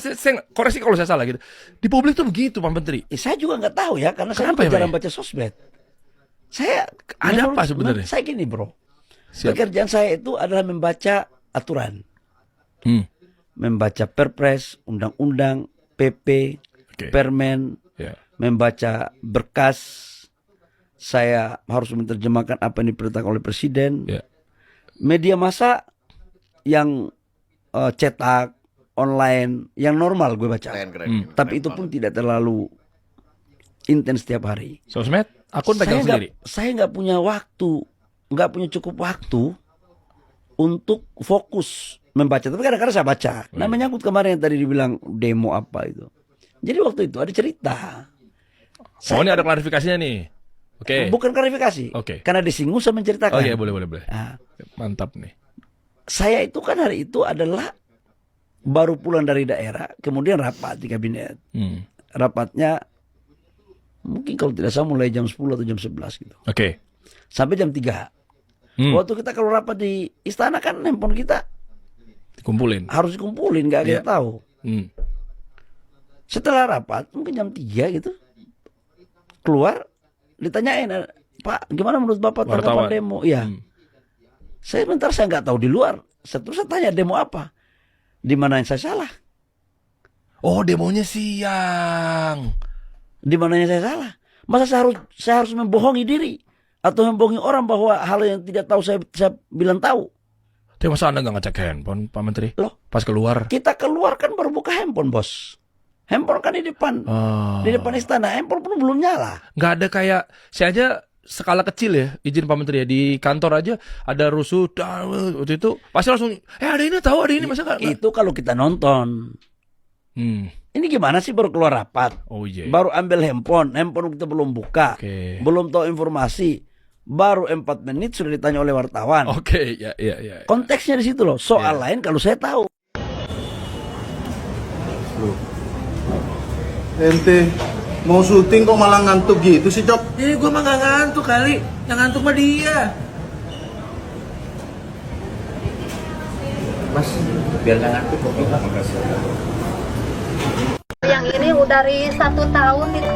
O: koreksi kalau saya salah gitu. Di publik tuh begitu Pak Menteri.
R: Saya juga nggak tahu ya, karena
O: Kenapa
R: saya
O: ya,
R: jarang
O: Pak?
R: baca sosmed. Saya
O: Ada apa sebenarnya?
R: Saya gini bro,
O: Siap.
R: pekerjaan saya itu adalah membaca aturan, membaca perpres, undang-undang, PP, permen, membaca berkas. Saya harus menerjemahkan apa yang diperintahkan oleh presiden. Media massa yang cetak, online, yang normal gue baca. Tapi itu pun tidak terlalu intens setiap hari.
O: Sosmed? Akun pegang sendiri?
R: Saya nggak punya waktu, nggak punya cukup waktu untuk fokus membaca. Tapi kadang-kadang saya baca. Nah menyangkut kemarin yang tadi dibilang demo apa itu. Jadi waktu itu ada cerita.
O: Ini ada klarifikasinya nih. Oke.
R: Bukan klarifikasi.
O: Oke.
R: Karena disinggung saya menceritakan.
O: Oh iya, boleh.
R: Nah,
O: mantap nih.
R: saya itu kan hari itu adalah baru pulang dari daerah, kemudian rapat di kabinet. Rapatnya mungkin kalau tidak salah mulai jam 10 atau jam 11 gitu.
O: Oke.
R: Sampai jam 3. Waktu kita kalau rapat di istana kan handphone kita
O: Dikumpulin.
R: harus dikumpulin, gak ada yang tahu. Setelah rapat mungkin jam 3 gitu, keluar ditanyain, Pak gimana menurut Bapak tanggapan demo? Iya. Saya bentar, saya nggak tahu di luar. Terus saya tanya demo apa? Di mana yang saya salah?
O: Oh demonya siang.
R: Di mananya saya salah? Masa saya harus membohongi diri atau membohongi orang bahwa hal yang tidak tahu saya bilang tahu?
O: Tapi masa Anda nggak ngecek handphone, Pak Menteri?
R: Loh,
O: pas keluar?
R: Kita keluar kan baru buka handphone, bos. Handphone kan di depan istana. Handphone pun belum nyala.
O: Nggak ada kayak, saya aja skala kecil ya, izin Pak Menteri ya, di kantor aja ada rusuh, waktu itu pasti langsung, ada ini tahu, ada ini, masa nggak?
R: Itu kalau kita nonton. Ini gimana sih baru keluar rapat?
O: Oh iya.
R: Baru ambil handphone kita belum buka, belum tahu informasi. Baru 4 menit sudah ditanya oleh wartawan.
O: Oke, ya.
R: Konteksnya di situ loh. Soal lain kalau saya tahu.
B: Ente mau syuting kok malah ngantuk gitu sih, Cok?
C: Gue mah gak ngantuk kali. Yang ngantuk mah dia. Mas, biar gak ngantuk kopi.
L: Yang ini udah dari 1 tahun itu.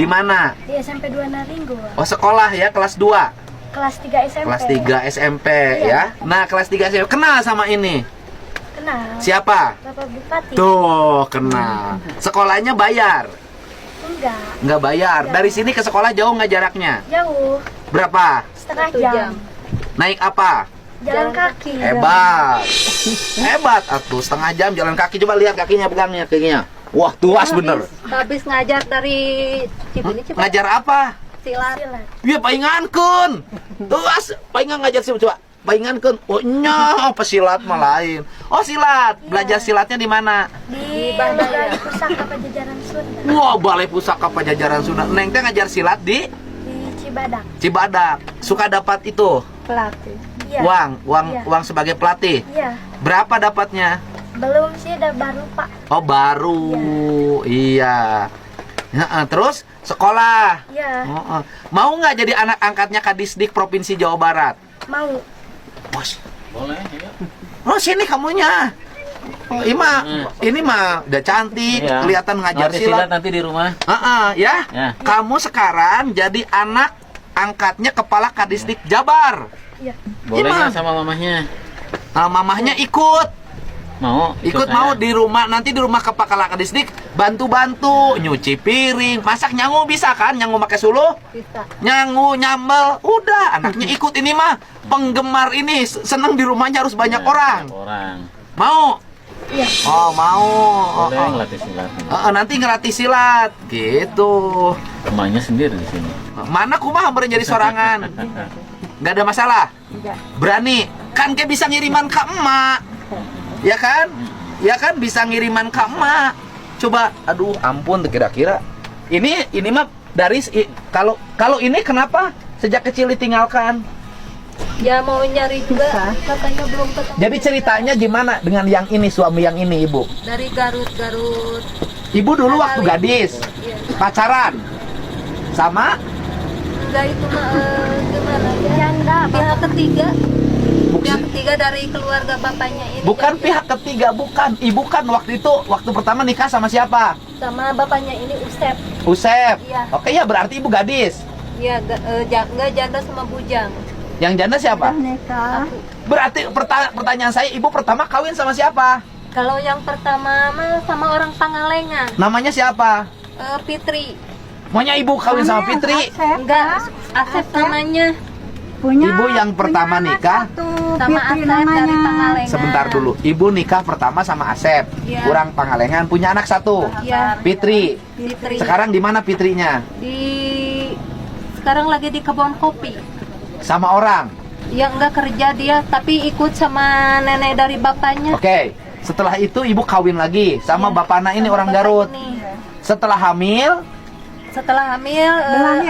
C: Di mana?
J: Di SMP 2 Naringgo.
C: Oh, sekolah ya, kelas 2.
J: Kelas 3 SMP.
C: Kelas 3 SMP
J: Iya.
C: ya. Nah, kelas 3 SMP kenal sama ini.
J: Kenal.
C: Siapa?
J: Bapak Bupati.
C: Tuh, kenal. Sekolahnya bayar? Nggak bayar. Dari sini ke sekolah jauh nggak jaraknya?
J: Jauh.
C: Berapa?
J: Setengah jam.
C: Naik apa?
J: Jalan kaki.
C: Hebat. Hebat atuh, setengah jam jalan kaki. Coba lihat kakinya, pegangnya kakinya. Wah, tuas bener.
T: Habis ngajar dari Cibini Cipadak.
C: Ngajar apa?
T: Silat.
C: Iya, paingankeun. Tuas, paingan ngajar sih coba. Paingankeun. Oh, nya, pesilat mah lain. Oh, silat. Belajar silatnya di mana?
J: Di Balai Pusaka Pajajaran Sunda.
C: Wah, Balai Pusaka Pajajaran Sunda. Neng teh ngajar silat di
J: Cibadak.
C: Cibadak. Suka dapat itu
J: Pelatih. Iya.
C: uang sebagai pelatih.
J: Iya.
C: Berapa dapatnya?
J: Belum sih, udah baru Pak.
C: Oh, baru. Iya. Terus sekolah.
J: Iya.
C: Mau nggak jadi anak angkatnya Kadisdik Provinsi Jawa Barat?
J: Mau.
C: Bos. Boleh, ya. Oh, sini kamunya. Oh, ini mah udah cantik,
F: Iya.
C: kelihatan ngajar
F: Ngelatih
C: silat.
F: nanti di rumah.
C: Ya.
F: Ya.
C: Kamu sekarang jadi anak angkatnya Kepala Kadisdik Jabar.
J: Iya.
F: Boleh nggak sama mamahnya?
C: Mamahnya ikut.
F: Mau?
C: Ikut
F: saya.
C: mau di rumah, nanti di rumah Kepala Kadisdik bantu-bantu nyuci piring, masak. Nyangu bisa kan? Nyangu pakai suluh?
T: Bisa.
C: Nyangu, nyambel, udah anaknya ikut. Ini mah penggemar ini, seneng di rumahnya harus banyak orang. Mau?
J: Iya.
C: Oh, mau.
F: Boleh ngelatih silat.
C: Nanti ngelatih silat gitu.
F: Emaknya sendiri di sini.
C: Mana kumaha beren jadi sorangan? Nggak ada masalah?
T: Enggak.
C: Berani? Kan kayak bisa ngiriman ke emak. Ya kan? Ya kan bisa ngiriman ke emak. Coba, aduh ampun kira-kira. Ini mah dari kalau ini kenapa sejak kecil ditinggalkan?
T: Ya mau nyari juga, katanya belum ketemu.
C: Jadi ceritanya gimana dengan yang ini, suami yang ini, Ibu?
T: Dari Garut.
C: Ibu dulu waktu gadis
T: Iya.
C: pacaran sama
T: Enggak, itu mah gimana ya? Janda, pihak ketiga. Pihak ketiga dari keluarga bapaknya ini.
C: bukan pihak ketiga, bukan. Ibu kan waktu pertama nikah sama siapa?
T: Sama bapaknya ini Usep.
C: Usep.
T: Iya.
C: Oke, ya berarti Ibu gadis.
T: Iya, enggak janda sama bujang.
C: Yang janda siapa?
T: Nikah.
C: Berarti pertanyaan saya, Ibu pertama kawin sama siapa?
T: Kalau yang pertama mah sama orang Pangalengan.
C: Namanya siapa?
T: Fitri.
C: Maunya Ibu kawin sama Fitri?
T: Enggak, Asep namanya.
C: Ibu yang pertama nikah
T: Sama Asep dari Pangalengan.
C: sebentar dulu. Ibu nikah pertama sama Asep,
T: Iya.
C: kurang Pangalengan, punya anak satu,
T: Iya.
C: Fitri.
T: Fitri.
C: Sekarang di mana Fitrinya?
T: Sekarang lagi di kebun kopi.
C: Sama orang.
T: Ya enggak kerja dia, tapi ikut sama nenek dari bapaknya.
C: Oke. Setelah itu Ibu kawin lagi sama bapaknya ini orang Garut. Setelah hamil,
T: Setelah hamil,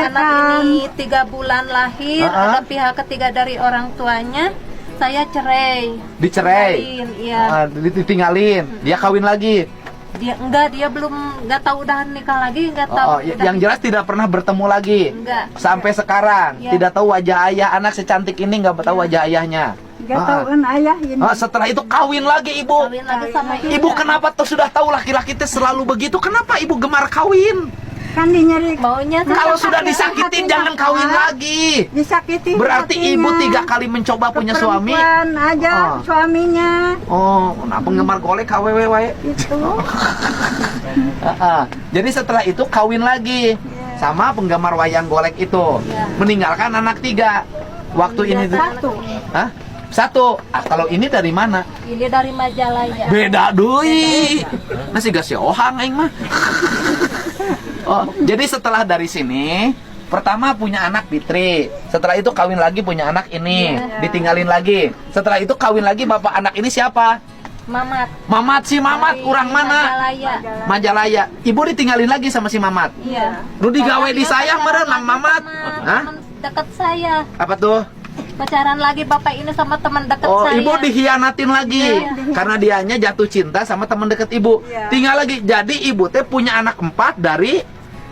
T: anak ini 3 bulan lahir, ada pihak ketiga dari orang tuanya. Saya cerai.
C: dicerai.
T: Iya.
C: Ditinggalin. Dia kawin lagi.
T: Dia belum tahu udah nikah lagi, enggak tahu.
C: Yang jelas tidak pernah bertemu lagi.
T: Enggak.
C: Sampai sekarang
T: Iya.
C: tidak tahu wajah ayah. Anak secantik ini nggak tahu wajah ayahnya.
T: Enggak tahu kan ayah ini.
C: Setelah itu kawin lagi Ibu.
T: Kawin lagi sama
C: Ibu kenapa tuh sudah tahu laki-laki itu selalu begitu? Kenapa Ibu gemar kawin?
T: Kan dinyari maunya.
C: Kalau sudah disakitin jangan kawin lagi.
T: Disakitin.
C: Berarti Ibu 3 kali mencoba punya suami.
T: Aja suaminya.
C: Oh, nah penggemar golek KWW wae.
T: Itu.
C: Jadi setelah itu kawin lagi sama penggemar wayang golek itu. Meninggalkan anak 3. Waktu ini
T: Satu.
C: Hah? 1. Kalau ini dari mana?
T: Ini dari Majalaya.
C: Beda deui. Masih gak si ohang aing mah. Oh, jadi setelah dari sini pertama punya anak Fitri. Setelah itu kawin lagi punya anak ini, ditinggalin lagi. Setelah itu kawin lagi bapak anak ini siapa?
T: Mamat.
C: Si Mamat kurang mana? Majalaya. Ibu ditinggalin lagi sama si Mamat.
T: Iya.
C: Rudi gawe di saya meren Mang Mamat. Hah?
T: Dekat saya.
C: Apa tuh?
T: Pacaran lagi bapak ini sama teman dekat
C: Oh,
T: saya.
C: ibu dihianatin lagi. Karena dianya jatuh cinta sama teman dekat ibu. Tinggal lagi. Jadi ibu teh punya anak 4 dari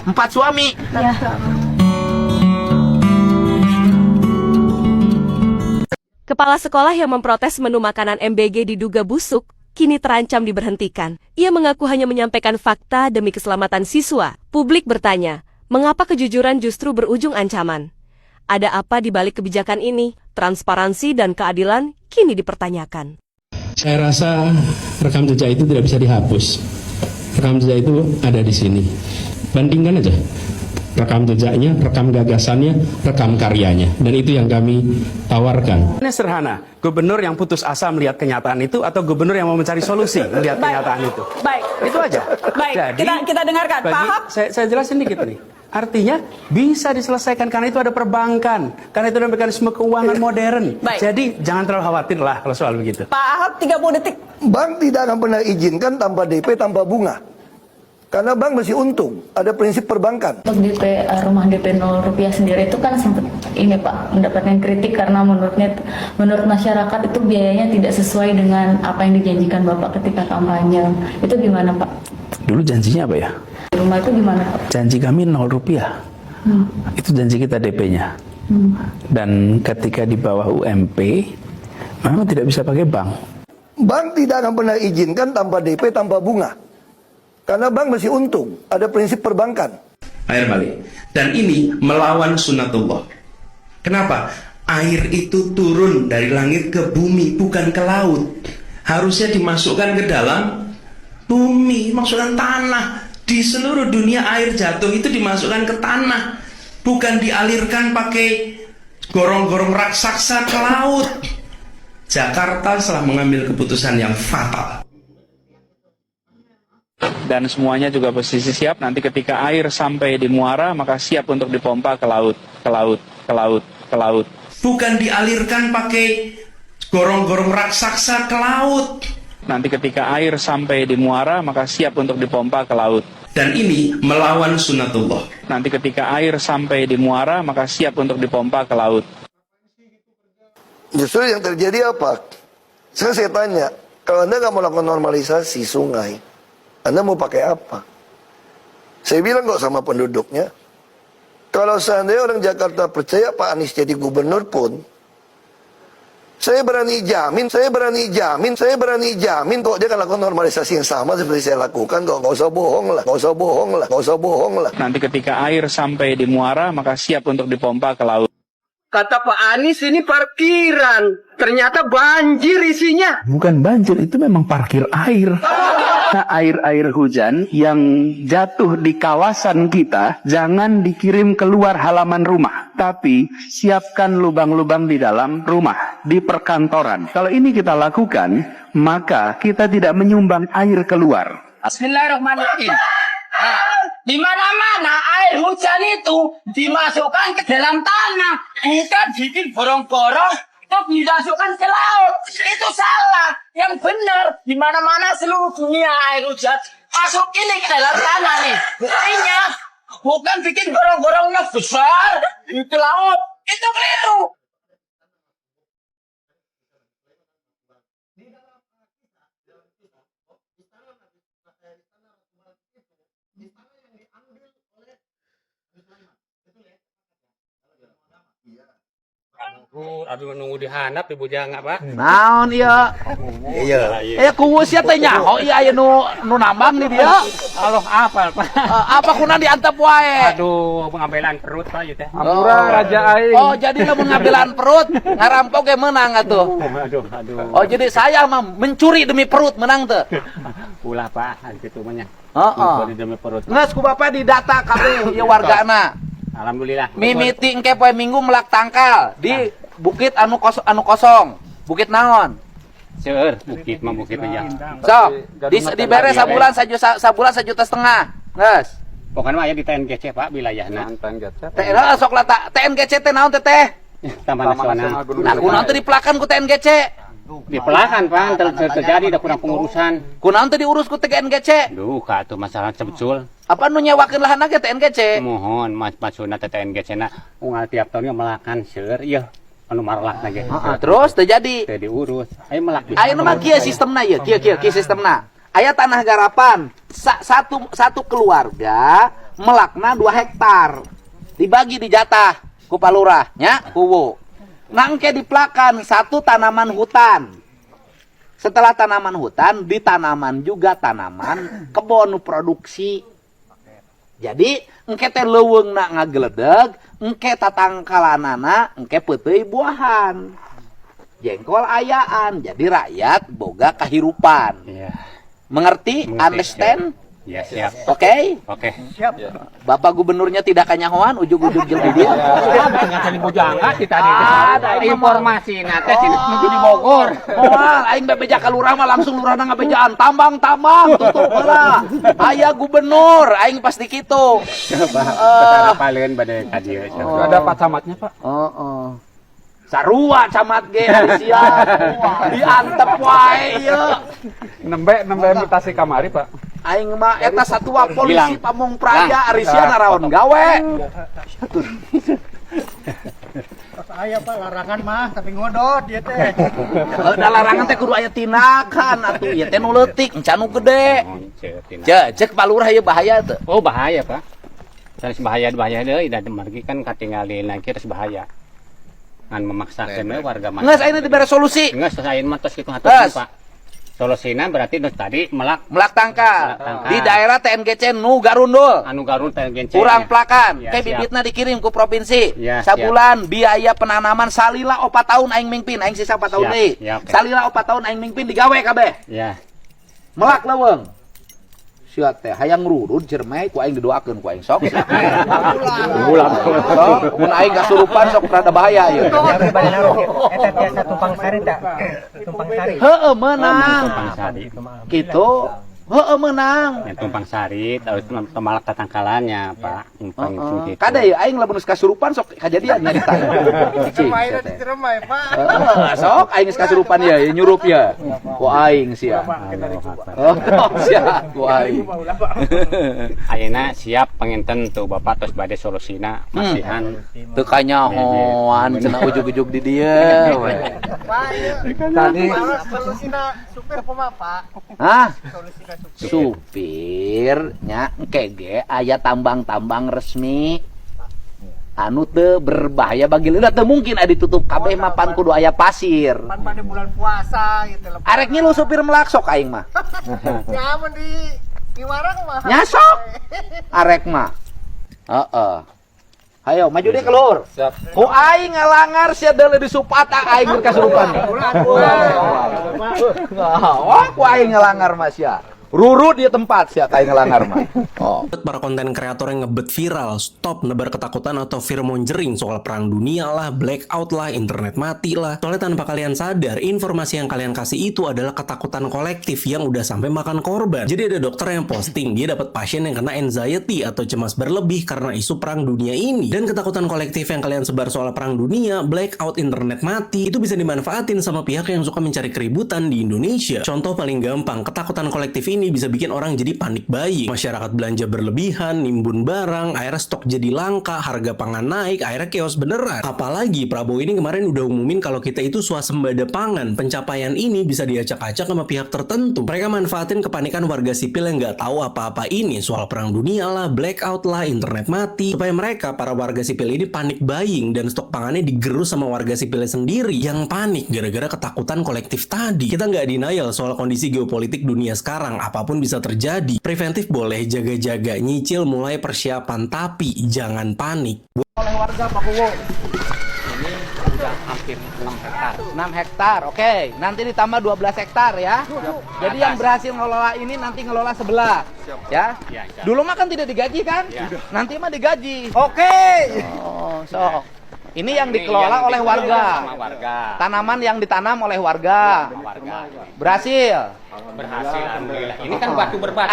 C: 4 suami.
U: Kepala sekolah yang memprotes menu makanan MBG diduga busuk, kini terancam diberhentikan. Ia mengaku hanya menyampaikan fakta demi keselamatan siswa. Publik bertanya, Mengapa kejujuran justru berujung ancaman? Ada apa di balik kebijakan ini? Transparansi dan keadilan kini dipertanyakan.
M: Saya rasa rekam jejak itu tidak bisa dihapus. Rekam jejak itu ada di sini. Bandingkan aja. Rekam jejaknya, rekam gagasannya, rekam karyanya. Dan itu yang kami tawarkan. Ini sederhana. Gubernur yang putus asa melihat kenyataan itu atau gubernur yang mau mencari solusi melihat kenyataan itu?
A: Baik.
M: Itu aja.
A: Baik,
M: Jadi,
A: kita dengarkan. Pak Ahok.
M: Saya jelasin dikit nih. Artinya bisa diselesaikan karena itu ada perbankan, karena itu ada mekanisme keuangan modern.
A: Baik.
M: Jadi jangan terlalu khawatir lah kalau soal begitu.
A: Pak Ahok 30 detik.
N: Bank tidak akan pernah izinkan tanpa DP, tanpa bunga. Karena bank masih untung, ada prinsip perbankan.
V: Untuk DP rumah DP 0 rupiah sendiri itu kan sempat ini Pak mendapatkan kritik karena menurut masyarakat itu biayanya tidak sesuai dengan apa yang dijanjikan Bapak ketika kampanye. Itu gimana Pak?
M: Dulu janjinya apa ya?
V: Rumah itu gimana Pak?
M: Janji kami 0 rupiah. Itu janji kita DP-nya. Dan ketika di bawah UMP, memang tidak bisa pakai bank.
N: Bank tidak akan pernah izinkan tanpa DP, tanpa bunga. Karena bank masih untung, ada prinsip perbankan.
F: Air balik. Dan ini melawan sunnatullah. Kenapa? Air itu turun dari langit ke bumi, bukan ke laut. Harusnya dimasukkan ke dalam bumi, masukkan tanah. Di seluruh dunia air jatuh itu dimasukkan ke tanah, bukan dialirkan pakai gorong-gorong raksasa ke laut. Jakarta telah mengambil keputusan yang fatal.
W: Dan semuanya juga posisi siap, nanti ketika air sampai di muara maka siap untuk dipompa ke laut, ke laut, ke laut, ke laut.
F: Bukan dialirkan pakai gorong-gorong raksasa ke laut.
W: Nanti ketika air sampai di muara maka siap untuk dipompa ke laut.
F: Dan ini melawan sunnatullah.
W: Nanti ketika air sampai di muara maka siap untuk dipompa ke laut.
N: Justru yang terjadi apa? Saya tanya, kalau Anda nggak melakukan normalisasi sungai, Anda mau pakai apa? Saya bilang kok sama penduduknya, kalau seandainya orang Jakarta percaya Pak Anies jadi gubernur pun, saya berani jamin kok dia akan lakukan normalisasi yang sama seperti saya lakukan kok. Nggak usah bohong lah.
W: Nanti ketika air sampai di muara maka siap untuk dipompa ke laut.
H: Kata Pak Anies ini parkiran, ternyata banjir isinya.
M: Bukan banjir, itu memang parkir air. Nah, air-air hujan yang jatuh di kawasan kita jangan dikirim keluar halaman rumah, tapi siapkan lubang-lubang di dalam rumah, di perkantoran. Kalau ini kita lakukan, maka kita tidak menyumbang air keluar.
H: Bismillahirrahmanirrahim. Di mana-mana air hujan itu dimasukkan ke dalam tanah, bukan bikin borong-borong terus dimasukkan ke laut. Itu salah. Yang benar, di mana-mana seluruh dunia air hujan masuk ini ke dalam tanah nih. Buktinya bukan bikin borong-borongnya besar di laut. Itu keliru.
X: Aduh nunggu dihanap di bujang apa?
H: Naon iya? Iya kuwus ya teh nyaho iya aya nu nambang nih dia.
X: Allah apa Pak?
H: Apa kuna diantep wae?
X: Aduh pengambilan perut Pak ieu teh.
H: Ampura raja aing. Oh jadi lamun ngambilan perut ngarampok ge menang atuh.
X: Aduh.
H: Oh jadi saya mah mencuri demi perut menang teu.
X: Ulah Pak kitu mah nya.
H: Heeh.
X: Demi perut.
H: Ngeus ku Bapak didata kabeh ieu wargana.
X: Alhamdulillah.
H: Mimiti engke poe Minggu melak tangkal di bukit anu kosong. Bukit naon?
X: Seueur, bukit mah bukit aja.
H: Sok, dibere sabulan 1,5 juta. Geus.
X: Pokoknya aya di TNGC Pak wilayahna.
H: Teh sok lah TNGC teh naon teh?
X: Taman Nasional.
H: Nah, kunaon teh dipelakan ku TNGC?
X: Dipelakan Pak, terjadi ada kurang pengurusan.
H: Kunaon teh diurus ku TNGC?
X: Duh, katuh masalah sebetulnya.
H: Apa nu nyewakeun lahan ge TNGC?
X: Mohon masuna TNGC na unggal tiap tahunnya melakan seueur ieu anu marlak ge.
H: Terus teu jadi.
X: Teu diurus. Aya melak.
H: Ayeuna mah kieu sistemna ieu, kieu sistemna. Aya tanah garapan, satu keluarga melakna 2 hektar. Dibagi di jatah ku palurah nya, kuwu. Nangke dipelakan 1 tanaman hutan. Setelah tanaman hutan, ditanaman juga tanaman kebun produksi.
C: Jadi engke teh leuweung na ngagledeg, engke tatangkalanana engke peuteuy buahan. Jengkol ayaan, jadi rakyat boga kahirupan. Mengerti? Understand?
X: Ya, siap.
C: Oke?
X: Oke.
C: Siap. Bapak gubernurnya tidak kanyahoan, ujug-ujug jeung di dia.
X: Nggak bojangga kita ada informasi nanti sini menuju di Bogor.
C: Moal aing bebeja ka lurah mah langsung lurahna ngabejaan tambang-tambang tutup heula. Aya gubernur, aing pasti kitu.
X: Betara paleun bade ka dieu.
C: Ada Pak Camatnya, Pak? Heeh. Sarua camat ge siap. Diantep wae ieu.
W: Nembe mutasi kamari, Pak.
C: Aing mah eta satua polisi Pamong Praja ari sia naraon gawe.
D: Aya Pak larangan mah tapi ngodot ieu teh.
C: Da larangan teh kudu aya tindakan atuh ieu teh nu leutik encan nu gede. Cek Pak Lurah ieu bahaya teu?
X: Oh bahaya, Pak. Terus bahaya deui da margi kan katingali lagi terus bahaya. Ngan memaksakeun warga masyarakat.
C: Geus ayeuna dibere solusi.
X: Geus ayeuna mah tos kitu hatur Pak. Solusina berarti tadi melak
C: tangkal di daerah TNGC nu Garundul.
X: Anu Garundul TNGC.
C: Kurang plakan.
X: Ya,
C: Teh bibitna dikirim ku provinsi.
X: Ya,
C: sabulan biaya penanaman salila 4 tahun aing mingpin, aing sisa 4 tahun deui. Salila 4 tahun aing mingpin digawe kabeh.
X: Ya.
C: Melak leuweung. Sia teh hayang ngurud jermai ku aing didoakeun ku aing sok. Bulan. Mun aing kasurupan sok rada bahaya ieu.
D: Eta biasa tumpang sari tak? Tumpang sari.
C: Heeh menang. Kitu. Heeh menang.
X: Yang tumpang sari terus temalak tatangkalannya, Pak.
C: Kada ya aing lamun geus kasurupan sok kajadian nyarita.
D: Main di ceremai, Pak.
C: Sok aing geus kasurupan ya nyurup ya. Ku aing sia. Oh, sia ku aing.
X: Ayeuna siap penginten tuh Bapak terus bade solusina masihan
C: teu kanyahoan cenah ujug-ujug di dieu.
D: Tadi solusina supir kumaha, Pak?
C: Hah? Supirnya kege aya tambang-tambang resmi anu teu berbahaya bagi lidah teu mungkin aya ditutup kabeh mapan kudu aya pasir.
D: Pan pada bulan puasa gitu loh.
C: Arek ngilu supir melak sok aing mah.
D: Nyaman di warang mah.
C: Nyasok. Arek mah. Heeh. Hayo maju deh keluar. Siap. Ku aing ngalangar sia deuleu disupata aing kasurupan. Oh, ku aing ngalangar mah sia. Rurut di tempat sih kayak ngelangar mah. Oh.
E: Para konten kreator yang ngebet viral, stop nebar ketakutan atau fear-mongering soal perang dunia lah, blackout lah, internet mati lah. Soalnya tanpa kalian sadar, informasi yang kalian kasih itu adalah ketakutan kolektif yang udah sampai makan korban. Jadi ada dokter yang posting, dia dapat pasien yang kena anxiety atau cemas berlebih karena isu perang dunia ini. Dan ketakutan kolektif yang kalian sebar soal perang dunia, blackout, internet mati, itu bisa dimanfaatin sama pihak yang suka mencari keributan di Indonesia. Contoh paling gampang, ketakutan kolektif ini bisa bikin orang jadi panik buying. Masyarakat belanja berlebihan, nimbun barang, akhirnya stok jadi langka, harga pangan naik, akhirnya chaos beneran. Apalagi Prabowo ini kemarin udah umumin kalau kita itu swasembada pangan. Pencapaian ini bisa diacak-acak sama pihak tertentu. Mereka manfaatin kepanikan warga sipil yang nggak tahu apa-apa ini soal perang dunia lah, blackout lah, internet mati, supaya mereka, para warga sipil ini panik buying dan stok pangannya digerus sama warga sipilnya sendiri yang panik gara-gara ketakutan kolektif tadi. Kita nggak denial soal kondisi geopolitik dunia sekarang, apapun bisa terjadi. Preventif boleh, jaga-jaga, nyicil, mulai persiapan, tapi jangan panik.
C: Oleh warga Papua. Ini udah hampir 6 hektar. 6 hektar, oke. Nanti ditambah 12 hektar ya. Jadi yang berhasil ngelola ini nanti ngelola sebelah. Ya. Dulu mah kan tidak digaji kan? Nanti mah digaji. Oke. Oh, sok. Ini yang dikelola oleh warga. Tanaman yang ditanam oleh warga. Berhasil.
X: Alhamdulillah. Ini kan batu berbatu.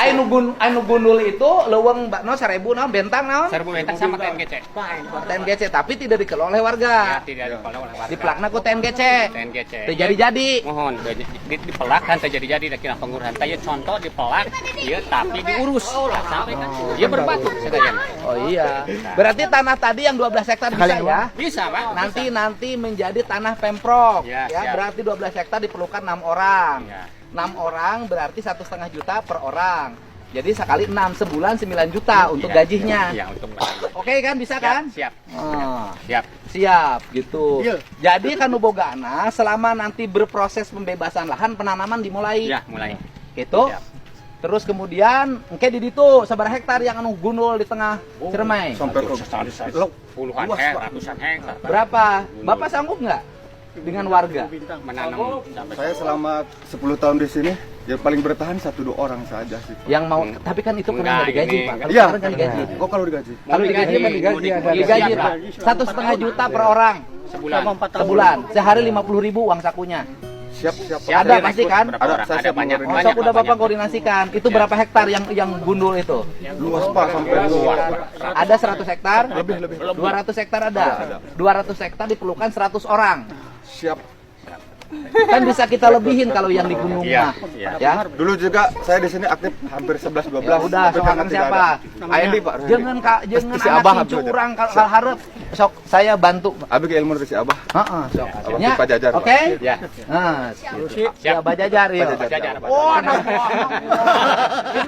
C: Anu gundul itu leuweung no 1000 naon bentang naon?
X: 1000 bentang sama TNGC.
C: TNGC tapi tidak dikelola oleh warga.
X: Ya, tidak dikelola oleh warga.
C: Dipelakna ku TNGC. Teu jadi-jadi.
X: Mohon dipelak kan teu jadi-jadi da kira pengurahan. Taya contoh dipelak ieu tapi diurus. Sampai kan dia berbatu sekalian.
C: Oh iya. Berarti tanah tadi yang 12 hektar bisa ya?
X: Bisa, Pak.
C: Nanti menjadi tanah Pemprov. Ya, berarti 12 hektar diperlukan 6 orang. 6 orang berarti 1,5 juta per orang. Jadi sekali 6 sebulan 9 juta untuk gajinya.
X: Iya, untuk
C: Oke kan bisa kan?
X: Siap.
C: Siap gitu. Jadi kan bogana selama nanti berproses pembebasan lahan penanaman dimulai.
X: Ya, mulai.
C: Gitu.
B: Terus kemudian engke di ditu sabar hektar yang anu gundul di tengah Ciremai.
G: Sampai
X: Puluhan hektar, ratusan hektar.
B: Berapa? Bapak sanggup nggak dengan warga
X: menanam?
G: saya selama 10 tahun di sini ya paling bertahan 1-2 orang saja sih.
B: Yang mau, tapi kan itu karena nggak digaji, Pak.
G: Iya.
B: Kan digaji.
G: Oh, kalau digaji.
B: Kalau digaji kan digaji, Pak. 1,5 juta per orang sebulan. Sehari 50.000 uang sakunya.
G: Siap.
B: Ada pasti kan?
X: Ada banyak.
B: Sok udah Bapak koordinasikan. Itu berapa hektar yang gundul itu?
G: Luas Pak, sampai luas.
B: Ada 100 hektar?
G: Lebih.
B: 200 hektar ada. 200 hektar diperlukan 100 orang.
G: Siap.
B: Kan bisa kita lebihin kalau yang di gunung mah. Ya.
G: Dulu juga saya di sini aktif hampir 11-12.
B: Ya udah, sok akang siapa?
G: Ayendi Pak.
B: Jangan anak cincu urang kalau harap sok saya bantu.
G: Abi ke ilmu dari si Abah.
B: Heeh, sok.
G: Abah Pak Jajar.
B: Oke?
X: Ya.
B: Nah, siap Pak Jajar ya. Oh,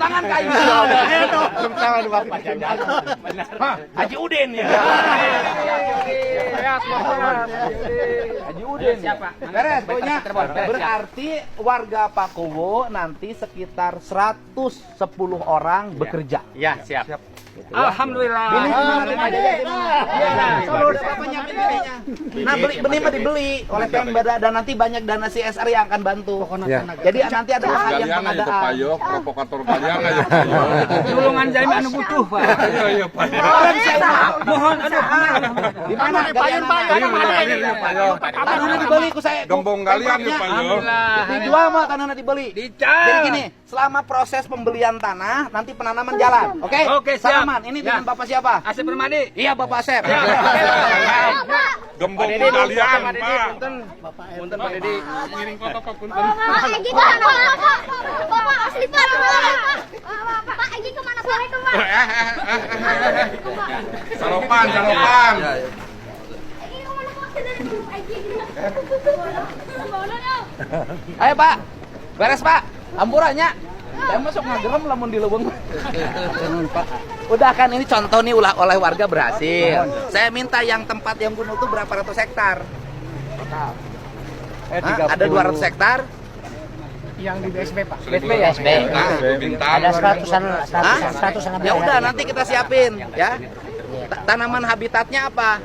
B: tangan kayu.
G: Tangan Pak
X: Jajar.
B: Haji Udin ya. Haji Udin. Siapa? Beres pokoknya. Berarti warga Pakuwo nanti sekitar 110 orang bekerja.
X: Ya, siap.
B: Alhamdulillah. Nah, benih mah dibeli oleh Pemda dan nanti banyak dana CSR yang akan bantu. Jadi nanti ada yang pengadaan.
G: Provokator banyak aja.
H: Tulungan saya anu butuh, Pak.
G: Iya, Pak.
H: Mohon aduh.
B: Di mana payung? Tanahnya dibeli ku saya.
G: Gembong kalian ya, Pak.
B: Dijual mah tanahnya dibeli. Jadi gini, selama proses pembelian tanah nanti penanaman jalan. Oke?
H: Oke, siap.
B: Salaman. Ini dengan Bapak siapa?
H: Asep Permadi.
B: Iya, Bapak Asep.
G: Gembong kalian, Pak.
H: Punten Pak Dedi.
G: Ngiring foto Pak punten.
J: Pak Egi kemana? Bapak asli Pak. Pak Egi kemana? Sore kemana?
G: Sarapan.
B: Ayo Pak, beres Pak, ampurannya. Saya masuk ngagerem lamun di lubung. Udah kan ini contoh nih ulah oleh warga berhasil. Saya minta yang tempat yang gunung itu berapa ratus hektar? Ada 200 hektar.
D: Yang di BSB Pak.
B: BSB ya?
D: Ada 100-an.
B: Ya udah nanti kita siapin ya. Tanaman habitatnya apa?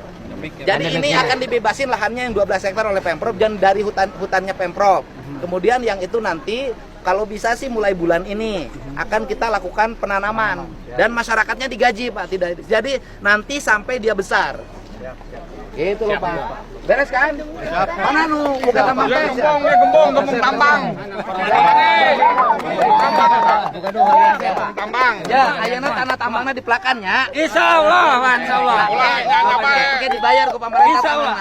B: Jadi ini akan dibebasin lahannya yang 12 hektar oleh Pemprov dan dari hutannya Pemprov. Kemudian yang itu nanti kalau bisa sih mulai bulan ini akan kita lakukan penanaman dan masyarakatnya digaji Pak, tidak. Jadi nanti sampai dia besar. Gitu loh Pak. Beres kan? Mana nu buka tambang?
G: Gembong tambang. Tambang.
B: Ya, ayeuna tanah tambangna dipelakannya.
H: Insyaallah, insyaallah.
B: Oke, dibayar ku pemerintah.
H: Insyaallah.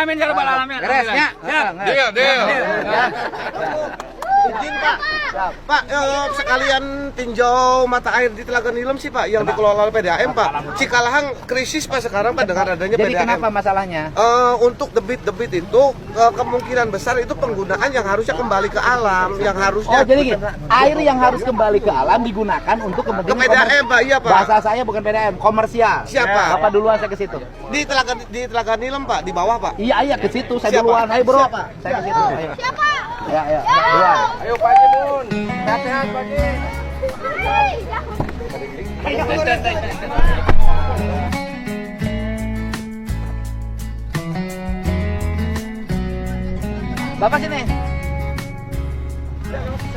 H: Amin ya rabbal alamin.
B: Beres nya.
G: Deal.
B: Izin Pak.
G: Pak, sekalian tinjau mata air di Telaga Nilem sih Pak, yang dikelola oleh PDAM Pak. Cikalahang krisis Pak sekarang Pak dengan adanya
B: Jadi
G: PDAM.
B: kenapa masalahnya?
G: Untuk debit-debit itu kemungkinan besar itu penggunaan yang harusnya kembali ke alam, yang harusnya.
B: Oh jadi gini, air yang harus kembali ke alam digunakan untuk kemudian
G: ke PDAM Pak, iya Pak.
B: Bahasa saya bukan PDAM, komersial.
G: Siapa?
B: Bapak duluan saya ke situ.
G: Di Telaga Nilem Pak, di bawah Pak.
B: Iya ke situ, saya
G: Siapa?
B: duluan. Ayo bro,
G: Siapa?
B: saya ke situ. Ayo.
J: Siapa?
B: Ya, duluan.
G: Ayo Pak Haji Bun, sehat-sehat Pak Haji.
B: Bapak sini.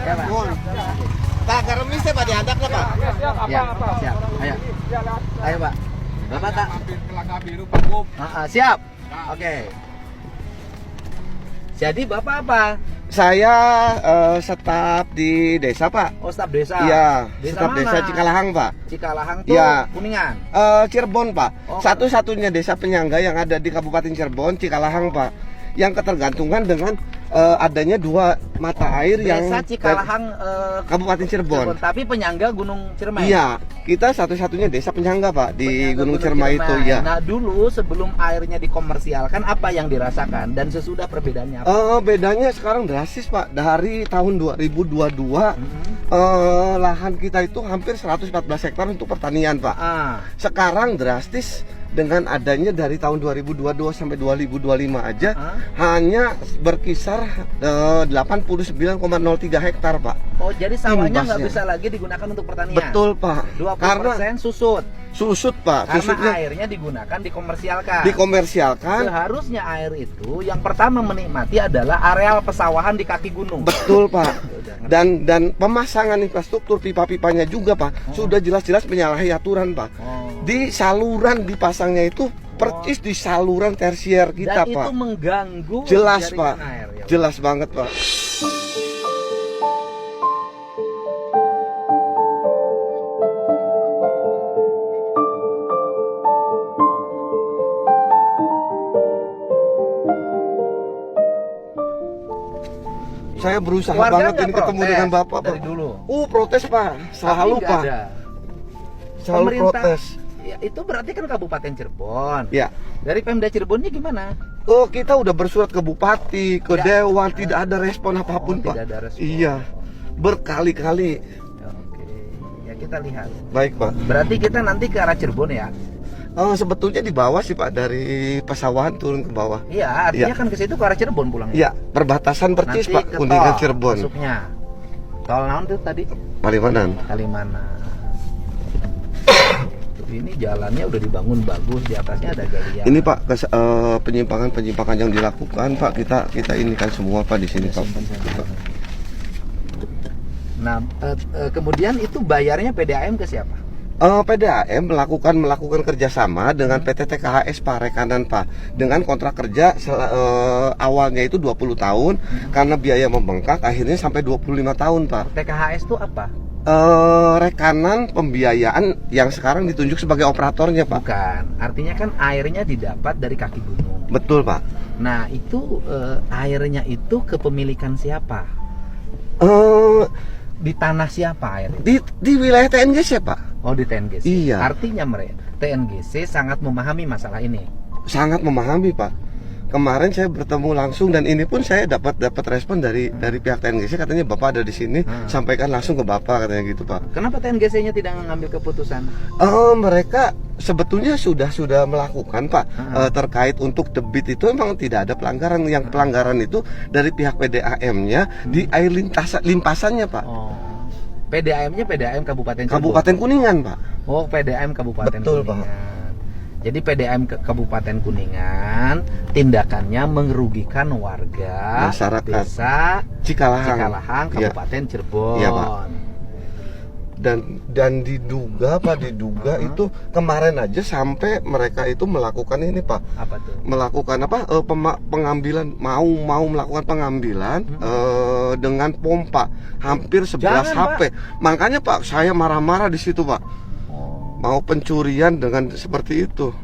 B: Ya, Pak.
G: Tak garemis ya Pak, diadak lah Pak.
B: Ya, siap. Ayo. Ayo Pak. Bapak tak.
G: Telaga Biru Pak Gub.
B: Siap. Oke. Jadi Bapak apa?
G: Saya staf di desa Pak.
B: Oh, staf desa.
G: Iya,
B: Desa
G: staf
B: mana?
G: desa Cikalahang Pak.
B: Cikalahang tuh
G: Iya.
B: Kuningan.
G: Cirebon Pak.
B: Oh.
G: Satu-satunya desa penyangga yang ada di Kabupaten Cirebon, Cikalahang Pak. Yang ketergantungan dengan adanya dua mata air
B: Desa
G: yang
B: Cikalahang
G: Kabupaten Cirebon.
B: Tapi penyangga Gunung Ciremai.
G: Iya, kita satu-satunya desa penyangga Pak di Gunung Ciremai itu ya.
B: Nah dulu sebelum airnya dikomersialkan apa yang dirasakan dan sesudah perbedaannya apa?
G: Bedanya sekarang drastis Pak. Dari tahun 2022 lahan kita itu hampir 114 hektar untuk pertanian Pak. Sekarang drastis dengan adanya dari tahun 2022 sampai 2025 aja hanya berkisar 89,03 hektar, Pak.
B: Oh, jadi sawahnya nggak
G: Imbasnya.
B: bisa lagi digunakan untuk pertanian.
G: Betul, Pak.
B: 20% susut.
G: Susut, Pak.
B: Karena
G: Susutnya
B: airnya digunakan dikomersialkan.
G: dikomersialkan.
B: Seharusnya air itu yang pertama menikmati adalah areal pesawahan di kaki gunung.
G: Betul, Pak. Dan pemasangan infrastruktur pipa-pipanya juga, Pak, sudah jelas-jelas menyalahi aturan, Pak. Di saluran dipasangnya itu persis di saluran tersier kita,
B: Dan
G: Pak.
B: itu mengganggu
G: Jelas,
B: jaringan
G: Pak.
B: air, ya.
G: Jelas banget, Pak. Saya berusaha
B: Warga
G: banget
B: nggak
G: ini ketemu
B: protes
G: dengan Bapak,
B: dari
G: Pak.
B: dulu?
G: Protes, Pak. Selalu,
B: Tapi nggak
G: Pak.
B: ada.
G: Selalu
B: Pemerintah,
G: protes.
B: ya, itu berarti kan Kabupaten Cirebon.
G: Ya.
B: Dari Pemda Cirebonnya gimana?
G: Oh, kita udah bersurat ke bupati, ke dewan, tidak ada respon apapun, Pak.
B: Tidak ada respon.
G: Iya. Berkali-kali.
B: Ya kita lihat.
G: Baik, Pak.
B: Berarti kita nanti ke arah Cirebon ya?
G: Sebetulnya di bawah sih, Pak, dari pesawahan turun ke bawah.
B: Iya, artinya kan ke situ ke arah Cirebon pulangnya.
G: Iya, perbatasan persis,
B: Nanti
G: Pak,
B: ke
G: Kuningan
B: tol
G: Cirebon.
B: masuknya. Tol naon tuh tadi?
G: Palimanan.
B: Kalimanan. Ini jalannya udah dibangun bagus, di atasnya ada galian.
G: Ini, Pak, penyimpangan-penyimpangan yang dilakukan, Pak, kita ini kan semua, Pak, di sini, Pak.
B: Nah, kemudian itu bayarnya PDAM ke siapa?
G: PDAM melakukan kerjasama dengan PT TKHS, Pak, rekanan, Pak, dengan kontrak kerja awalnya itu 20 tahun, karena biaya membengkak akhirnya sampai 25 tahun, Pak.
B: TKHS itu apa?
G: Rekanan pembiayaan yang sekarang ditunjuk sebagai operatornya, Pak.
B: Bukan, artinya kan airnya didapat dari kaki gunung.
G: Betul, Pak.
B: Nah, itu airnya itu kepemilikan siapa? Di tanah siapa air itu?
G: Di wilayah TNGC, Pak.
B: Oh, di TNGC.
G: Iya.
B: Artinya mereka TNGC sangat memahami masalah ini.
G: Sangat memahami, Pak. Kemarin saya bertemu langsung dan ini pun saya dapat respon dari pihak TNGC, katanya Bapak ada di sini, sampaikan langsung ke Bapak, katanya gitu, Pak.
B: Kenapa TNGC-nya tidak mengambil keputusan?
G: Mereka sebetulnya sudah melakukan, Pak, terkait untuk debit itu memang tidak ada pelanggaran. Yang pelanggaran itu dari pihak PDAM-nya di air limpasannya, Pak.
B: PDAM-nya PDAM Kabupaten Cirebon.
G: Kabupaten Kuningan, Pak.
B: Oh, PDAM Kabupaten
G: Betul,
B: Kuningan.
G: Pak.
B: Jadi PDAM Kabupaten Kuningan tindakannya merugikan warga
G: masyarakat
B: desa
G: Cikalahang,
B: Kabupaten Cirebon.
G: Iya, Pak. Dan diduga, Pak, itu kemarin aja sampai mereka itu melakukan ini, Pak.
B: Apa tuh?
G: Melakukan pengambilan, mau melakukan pengambilan dengan pompa hampir 11 HP. Pak. Makanya, Pak, saya marah-marah di situ, Pak. Mau pencurian dengan seperti itu.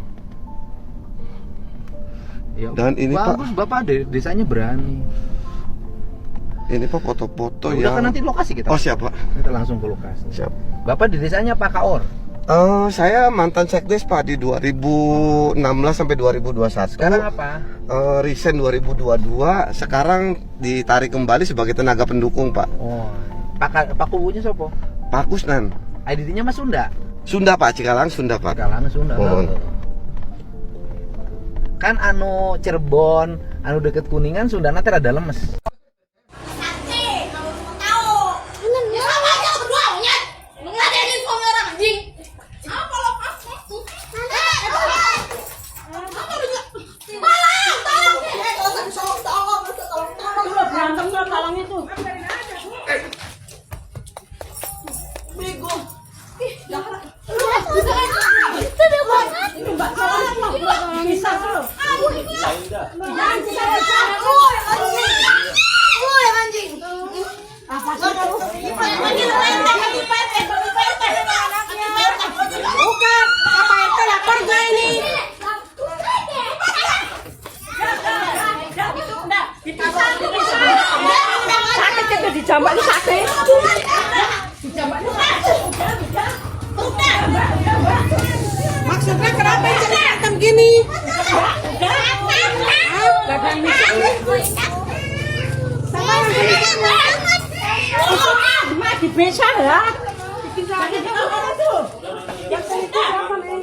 B: Ya,
G: dan ini,
B: bagus,
G: Pak,
B: Bapak desanya berani.
G: Ini, Pak, foto-foto
B: Udah
G: yang...
B: kan nanti lokasi kita.
G: Oh, siap, Pak.
B: Kita langsung ke lokasi.
G: Siap.
B: Bapak di desanya Pak Kaor?
G: Saya mantan sekdes, Pak, di 2016 sampai 2021.
B: Sekarang apa?
G: Resign 2022. Sekarang ditarik kembali sebagai tenaga pendukung, Pak.
B: Oh. Pak Kubunya siapa?
G: Pak Kusnan.
B: ID-nya Mas Sunda?
G: Sunda, Pak, Cikalang Sunda, Pak.
B: Cikalang Sunda. Kan anu Cirebon, anu deket Kuningan, Sunda nanti ada lemes.
A: Dijambak ini sate. Maksudnya kenapa jadi hitam gini? Di besa ya. Bikin sakit itu. Yang itu apa nih?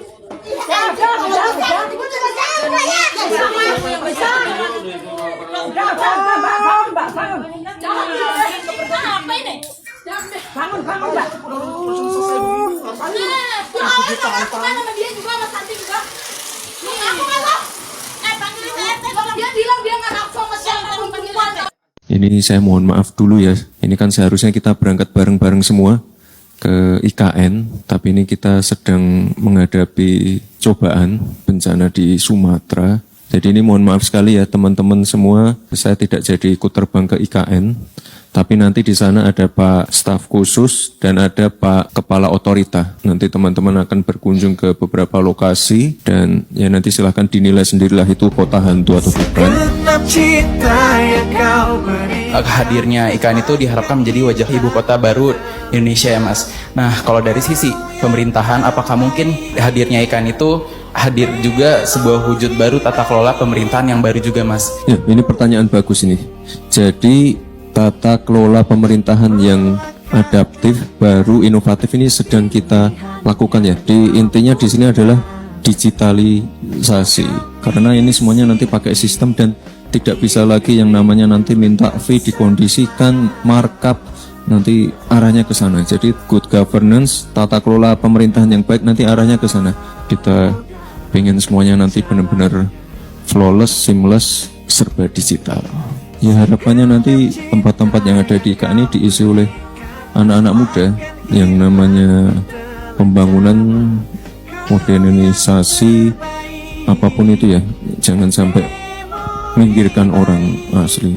I: Ini saya mohon maaf dulu ya. Ini kan seharusnya kita berangkat bareng-bareng semua ke IKN, tapi ini kita sedang menghadapi cobaan bencana di Sumatera. Jadi ini mohon maaf sekali ya teman-teman semua, saya tidak jadi ikut terbang ke IKN, tapi nanti di sana ada Pak Staf Khusus dan ada Pak Kepala Otorita. Nanti teman-teman akan berkunjung ke beberapa lokasi dan ya nanti silahkan dinilai sendirilah itu kota hantu atau bukan.
W: Hadirnya IKN itu diharapkan menjadi wajah ibu kota baru Indonesia ya Mas. Nah kalau dari sisi pemerintahan, apakah mungkin hadirnya IKN itu hadir juga sebuah wujud baru tata kelola pemerintahan yang baru juga Mas?
I: Ya, ini pertanyaan bagus ini. Jadi tata kelola pemerintahan yang adaptif, baru, inovatif ini sedang kita lakukan ya. Intinya di sini adalah digitalisasi. Karena ini semuanya nanti pakai sistem dan tidak bisa lagi yang namanya nanti minta fee dikondisikan, markup, nanti arahnya ke sana. Jadi good governance, tata kelola pemerintahan yang baik nanti arahnya ke sana. Kita pengen semuanya nanti benar-benar flawless, seamless, serba digital. Ya harapannya nanti tempat-tempat yang ada di IKN ini diisi oleh anak-anak muda yang namanya pembangunan, modernisasi, apapun itu ya. Jangan sampai minggirkan orang asli.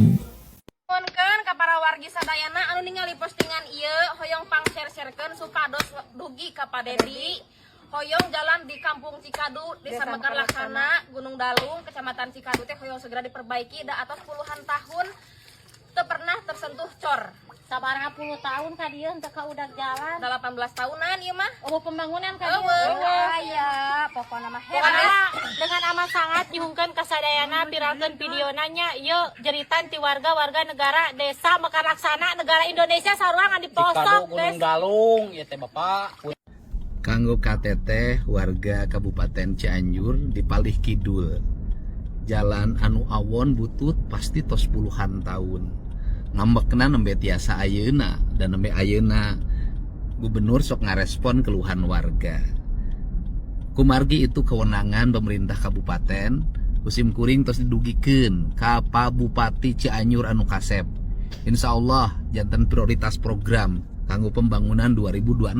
K: Mohonkeun ka para wargi sadayana anu ningali postingan ieu hoyong pang-share-sharekeun supados dugi ka Padedi. Hoyong jalan di Kampung Cikadu, Desa Mekar Laksana, Gunung Dalung, Kecamatan Cikadu teh hoyong segera diperbaiki da atas puluhan tahun teu pernah tersentuh cor.
P: Sabaraha 10 tahun ka dieu teu ka udag jalan.
K: 18 tahunan ieu mah.
P: Oh, pembangunan ka dieu. Aya, pokona mah dengan amat sangat nyuhungkeun ka sadayana piralkeun videona nya ieu jeritan ti warga-warga negara Desa Mekar Laksana, negara Indonesia saruang di pelosok,
X: Gunung Dalung, ieu teh Bapak.
B: Kanggo KTT warga Kabupaten Cianjur di Palih Kidul. Jalan anu awon butut pasti tos puluhan tahun. Ngambekna nembe tiasa ayeuna dan nembe ayeuna gubernur sok ngarespon keluhan warga. Kumargi itu kewenangan pemerintah kabupaten, usim kuring tos didugikeun ka Pak Bupati Cianjur anu kasep. Insyaallah janten prioritas program kanggo pembangunan 2026.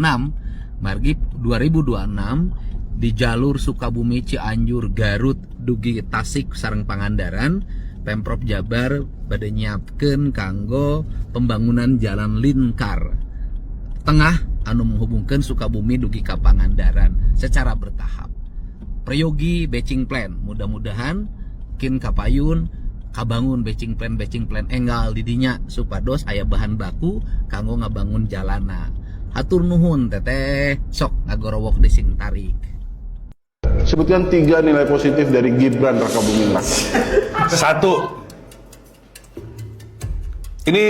B: Margi 2026 di jalur Sukabumi Cianjur Garut dugi Tasik sareng Pangandaran, Pemprov Jabar bade nyiapkeun kanggo pembangunan jalan lingkar tengah anu menghubungkeun Sukabumi dugi ka Pangandaran secara bertahap. Prayogi batching plan, mudah-mudahan kin kapayun kabangun batching plan enggal didinya supados aya bahan baku kanggo ngabangun jalana. Hatur nuhun teteh, sok ngagorowok desing tarik.
S: Sebutkan 3 nilai positif dari Gibran Rakabuming Raka. 1. Ini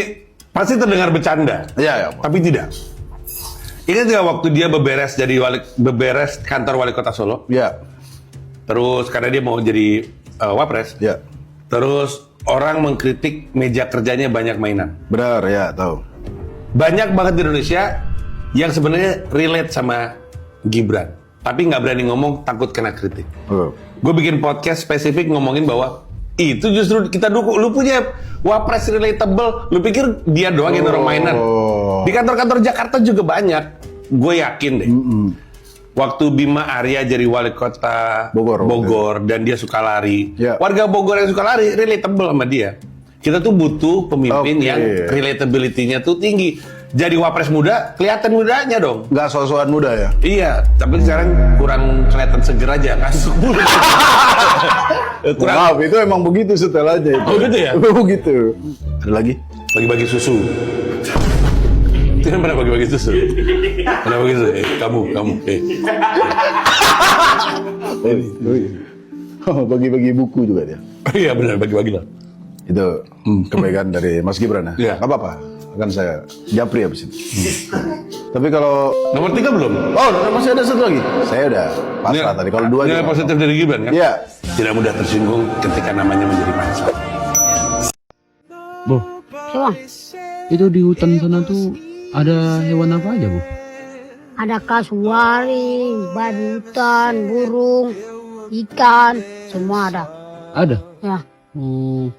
S: pasti terdengar bercanda. Ya, tapi tidak. Ingat nggak waktu dia beberes kantor wali kota Solo? Ya. Terus karena dia mau jadi wapres. Ya. Terus orang mengkritik meja kerjanya banyak mainan. Benar, ya, tahu. Banyak banget di Indonesia yang sebenarnya relate sama Gibran, tapi nggak berani ngomong, takut kena kritik. Gue bikin podcast spesifik ngomongin bahwa itu justru kita dukung. Lu punya wapres relatable, lu pikir dia doang yang dorong mainan? Di kantor-kantor Jakarta juga banyak. Gue yakin deh. Waktu Bima Arya jadi wali kota Bogor dan dia suka lari, warga Bogor yang suka lari relatable sama dia. Kita tuh butuh pemimpin yang relatability-nya tuh tinggi. Jadi wapres muda, kelihatan mudanya dong. Nggak so-soan muda ya? Iya, tapi sekarang kurang kelihatan seger aja, kasih mulut. Maaf, itu emang begitu setelahnya itu. Oh gitu ya? Begitu. Ada lagi? Bagi-bagi susu. Itu kan pernah bagi-bagi susu? Pernah bagi susu? Kamu. Oh, bagi-bagi buku juga dia? Iya benar, bagi-bagi lah. Itu kebaikan dari Mas Gibran ya? Iya. Gak apa-apa. Kan saya japri habis itu. Tapi kalau nomor 3 belum?
L: Oh, masih ada satu lagi. Saya udah pasrah tadi. Kalau 2
S: nilai positif dari Gibran kan?
L: Iya.
S: Tidak mudah tersinggung ketika namanya menjadi bangsa.
O: Bu, itu di hutan sana tuh ada hewan apa aja, Bu?
Q: Ada kasuari, babi hutan, burung, ikan, semua ada.
O: Ada?
Q: Ya.
O: Oh,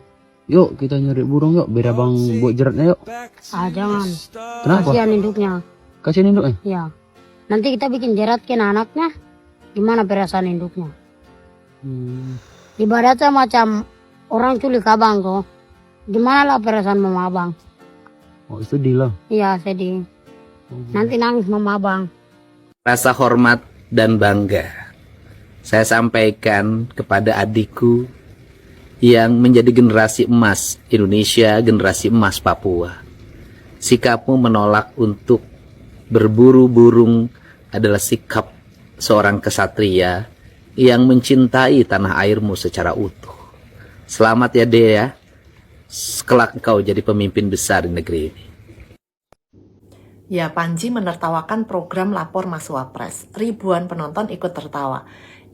O: yuk kita nyari burung yuk, biar abang buat jeratnya yuk.
Q: Ah, jangan.
O: Kenapa?
Q: Kasihan induknya.
O: Kasihan induknya?
Q: Ya. Nanti kita bikin jerat ke anaknya, gimana perasaan induknya? Ibaratnya macam orang culik abang kok. Gimana lah perasaan mama abang?
O: Oh, sedih lah.
Q: Iya, sedih. Nanti nangis mama abang.
F: Rasa hormat dan bangga saya sampaikan kepada adikku yang menjadi generasi emas Indonesia, generasi emas Papua. Sikapmu menolak untuk berburu burung adalah sikap seorang kesatria yang mencintai tanah airmu secara utuh. Selamat ya Dea, kelak engkau jadi pemimpin besar di negeri ini.
R: Ya, Panji menertawakan program Lapor Mas Wapres. Ribuan penonton ikut tertawa.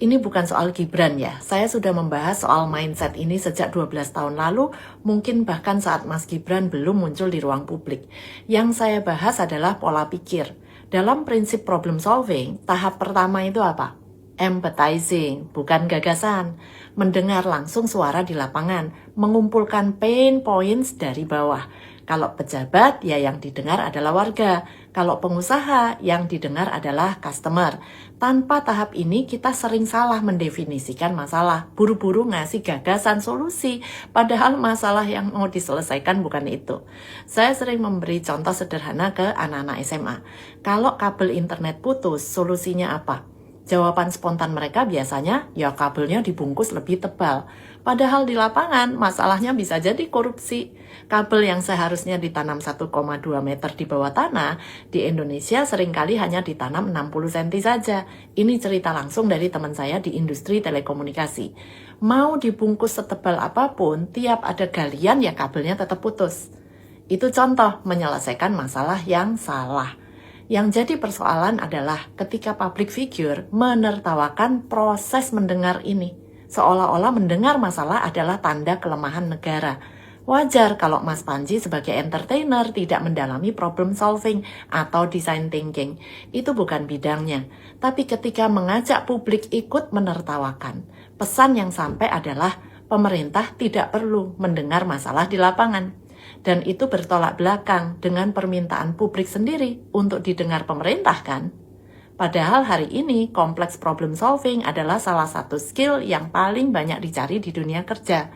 R: Ini bukan soal Gibran ya. Saya sudah membahas soal mindset ini sejak 12 tahun lalu, mungkin bahkan saat Mas Gibran belum muncul di ruang publik. Yang saya bahas adalah pola pikir. Dalam prinsip problem solving, tahap pertama itu apa? Empathizing, bukan gagasan. Mendengar langsung suara di lapangan, mengumpulkan pain points dari bawah. Kalau pejabat, ya yang didengar adalah warga. Kalau pengusaha, yang didengar adalah customer. Tanpa tahap ini, kita sering salah mendefinisikan masalah. Buru-buru ngasih gagasan solusi, padahal masalah yang mau diselesaikan bukan itu. Saya sering memberi contoh sederhana ke anak-anak SMA. Kalau kabel internet putus, solusinya apa? Jawaban spontan mereka biasanya, ya kabelnya dibungkus lebih tebal. Padahal di lapangan, masalahnya bisa jadi korupsi. Kabel yang seharusnya ditanam 1,2 meter di bawah tanah, di Indonesia seringkali hanya ditanam 60 cm saja. Ini cerita langsung dari teman saya di industri telekomunikasi. Mau dibungkus setebal apapun, tiap ada galian ya kabelnya tetap putus. Itu contoh menyelesaikan masalah yang salah. Yang jadi persoalan adalah ketika public figure menertawakan proses mendengar ini. Seolah-olah mendengar masalah adalah tanda kelemahan negara. Wajar kalau Mas Panji sebagai entertainer tidak mendalami problem solving atau design thinking. Itu bukan bidangnya. Tapi ketika mengajak publik ikut menertawakan, pesan yang sampai adalah pemerintah tidak perlu mendengar masalah di lapangan. Dan itu bertolak belakang dengan permintaan publik sendiri untuk didengar pemerintah kan? Padahal hari ini kompleks problem solving adalah salah satu skill yang paling banyak dicari di dunia kerja.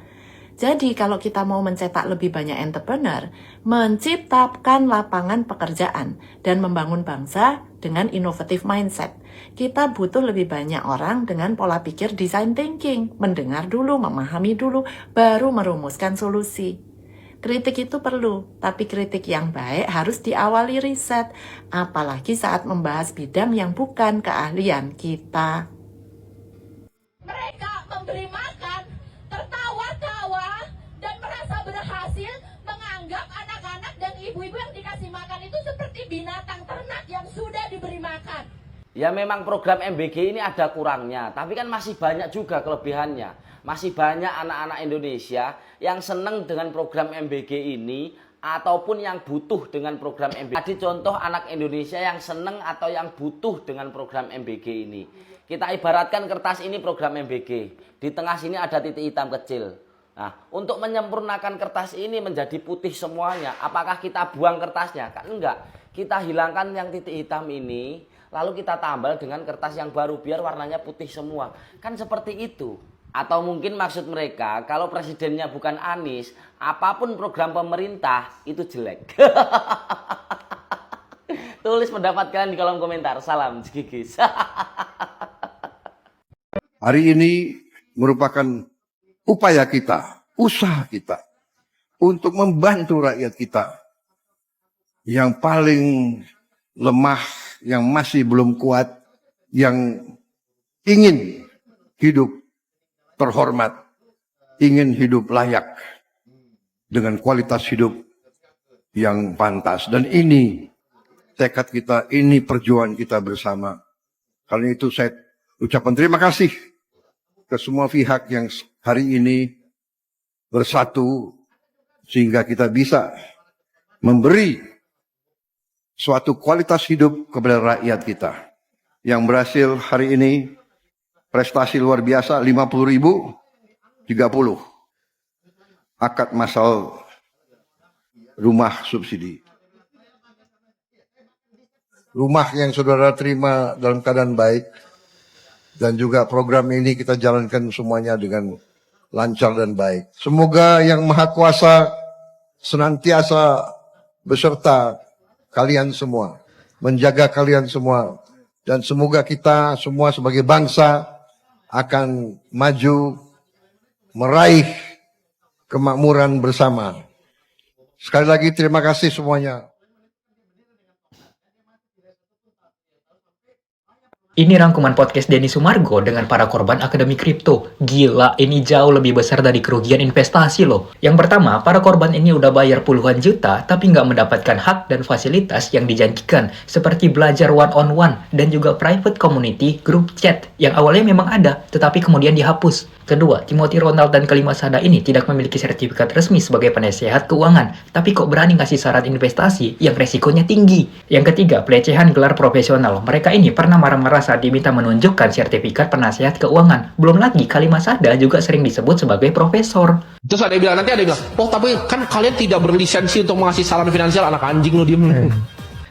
R: Jadi kalau kita mau mencetak lebih banyak entrepreneur, menciptakan lapangan pekerjaan dan membangun bangsa dengan inovatif mindset, kita butuh lebih banyak orang dengan pola pikir design thinking, mendengar dulu, memahami dulu, baru merumuskan solusi. Kritik itu perlu, tapi kritik yang baik harus diawali riset, apalagi saat membahas bidang yang bukan keahlian kita.
K: Mereka memberi makan, tertawa-tawa, dan merasa berhasil menganggap anak-anak dan ibu-ibu yang dikasih makan itu seperti binatang ternak yang sudah diberi makan.
Y: Ya memang program MBG ini ada kurangnya, tapi kan masih banyak juga kelebihannya. Masih banyak anak-anak Indonesia yang senang dengan program MBG ini ataupun yang butuh dengan program MBG. Tadi contoh anak Indonesia yang senang atau yang butuh dengan program MBG ini. Kita ibaratkan kertas ini program MBG. Di tengah sini ada titik hitam kecil. Nah, untuk menyempurnakan kertas ini menjadi putih semuanya, apakah kita buang kertasnya? Kan enggak. Kita hilangkan yang titik hitam ini, lalu kita tambal dengan kertas yang baru biar warnanya putih semua. Kan seperti itu. Atau mungkin maksud mereka kalau presidennya bukan Anies, apapun program pemerintah itu jelek. Tulis pendapat kalian di kolom komentar. Salam Gigis.
Z: Hari ini merupakan upaya kita, usaha kita untuk membantu rakyat kita yang paling lemah, yang masih belum kuat, yang ingin hidup terhormat, ingin hidup layak dengan kualitas hidup yang pantas. Dan ini tekad kita, ini perjuangan kita bersama. Karena itu saya ucapkan terima kasih ke semua pihak yang hari ini bersatu sehingga kita bisa memberi suatu kualitas hidup kepada rakyat kita. Yang berhasil hari ini prestasi luar biasa, 50.030 akad masal rumah subsidi. Rumah yang saudara terima dalam keadaan baik, dan juga program ini kita jalankan semuanya dengan lancar dan baik. Semoga Yang Maha Kuasa senantiasa beserta kalian semua, menjaga kalian semua, dan semoga kita semua sebagai bangsa akan maju meraih kemakmuran bersama. Sekali lagi terima kasih semuanya.
E: Ini rangkuman podcast Denny Sumargo dengan para korban akademi kripto. Gila, ini jauh lebih besar dari kerugian investasi loh. Yang pertama, para korban ini udah bayar puluhan juta, tapi nggak mendapatkan hak dan fasilitas yang dijanjikan, seperti belajar one-on-one, dan juga private community group chat, yang awalnya memang ada, tetapi kemudian dihapus. Kedua, Timothy Ronald dan kelima sada ini tidak memiliki sertifikat resmi sebagai penasehat keuangan, tapi kok berani ngasih saran investasi yang resikonya tinggi. Yang ketiga, pelecehan gelar profesional. Mereka ini pernah marah-marah saat diminta menunjukkan sertifikat penasehat keuangan. Belum lagi, kelima sada juga sering disebut sebagai profesor.
M: Terus ada yang bilang, nanti ada yang bilang, oh tapi kan kalian tidak berlisensi untuk mengasih saran finansial, anak anjing lu diem.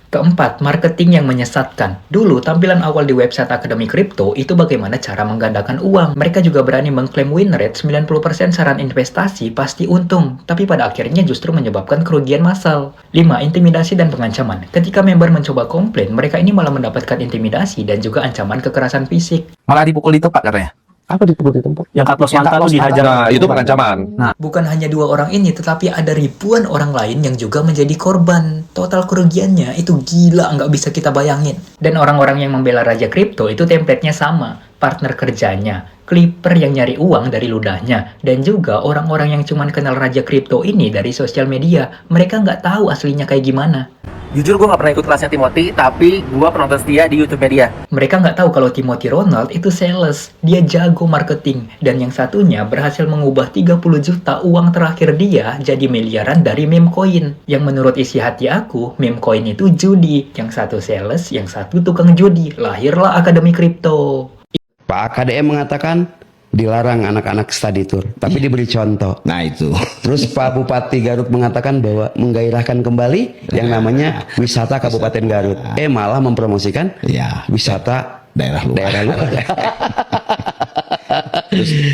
E: Keempat, marketing yang menyesatkan. Dulu, tampilan awal di website Akademi Kripto itu bagaimana cara menggandakan uang. Mereka juga berani mengklaim win rate 90% saran investasi pasti untung, tapi pada akhirnya justru menyebabkan kerugian massal. 5. Intimidasi dan pengancaman. Ketika member mencoba komplain, mereka ini malah mendapatkan intimidasi dan juga ancaman kekerasan fisik.
N: Malah dipukul di tempat katanya. Apa dipukul di tempat? Yang cut loss mata lu dihajar.
S: Nah, itu pengancaman.
E: Nah, bukan hanya 2 orang ini, tetapi ada ribuan orang lain yang juga menjadi korban. Total kerugiannya itu gila, nggak bisa kita bayangin. Dan orang-orang yang membela Raja Kripto itu template-nya sama. Partner kerjanya, Clipper yang nyari uang dari ludahnya, dan juga orang-orang yang cuman kenal Raja Kripto ini dari sosial media. Mereka nggak tahu aslinya kayak gimana.
N: Jujur gue gak pernah ikut kelasnya Timothy, tapi gue penonton setia di YouTube dia.
E: Mereka nggak tahu kalau Timothy Ronald itu sales, dia jago marketing, dan yang satunya berhasil mengubah 30 juta uang terakhir dia jadi miliaran dari meme coin. Yang menurut isi hati aku, meme coin itu judi, yang satu sales, yang satu tukang judi. Lahirlah Akademi Kripto.
T: Pak KDM mengatakan dilarang anak-anak study tour, tapi diberi contoh.
C: Nah itu.
T: Terus Pak Bupati Garut mengatakan bahwa menggairahkan kembali yang namanya wisata Kabupaten Garut. Malah mempromosikan wisata
C: daerah luar.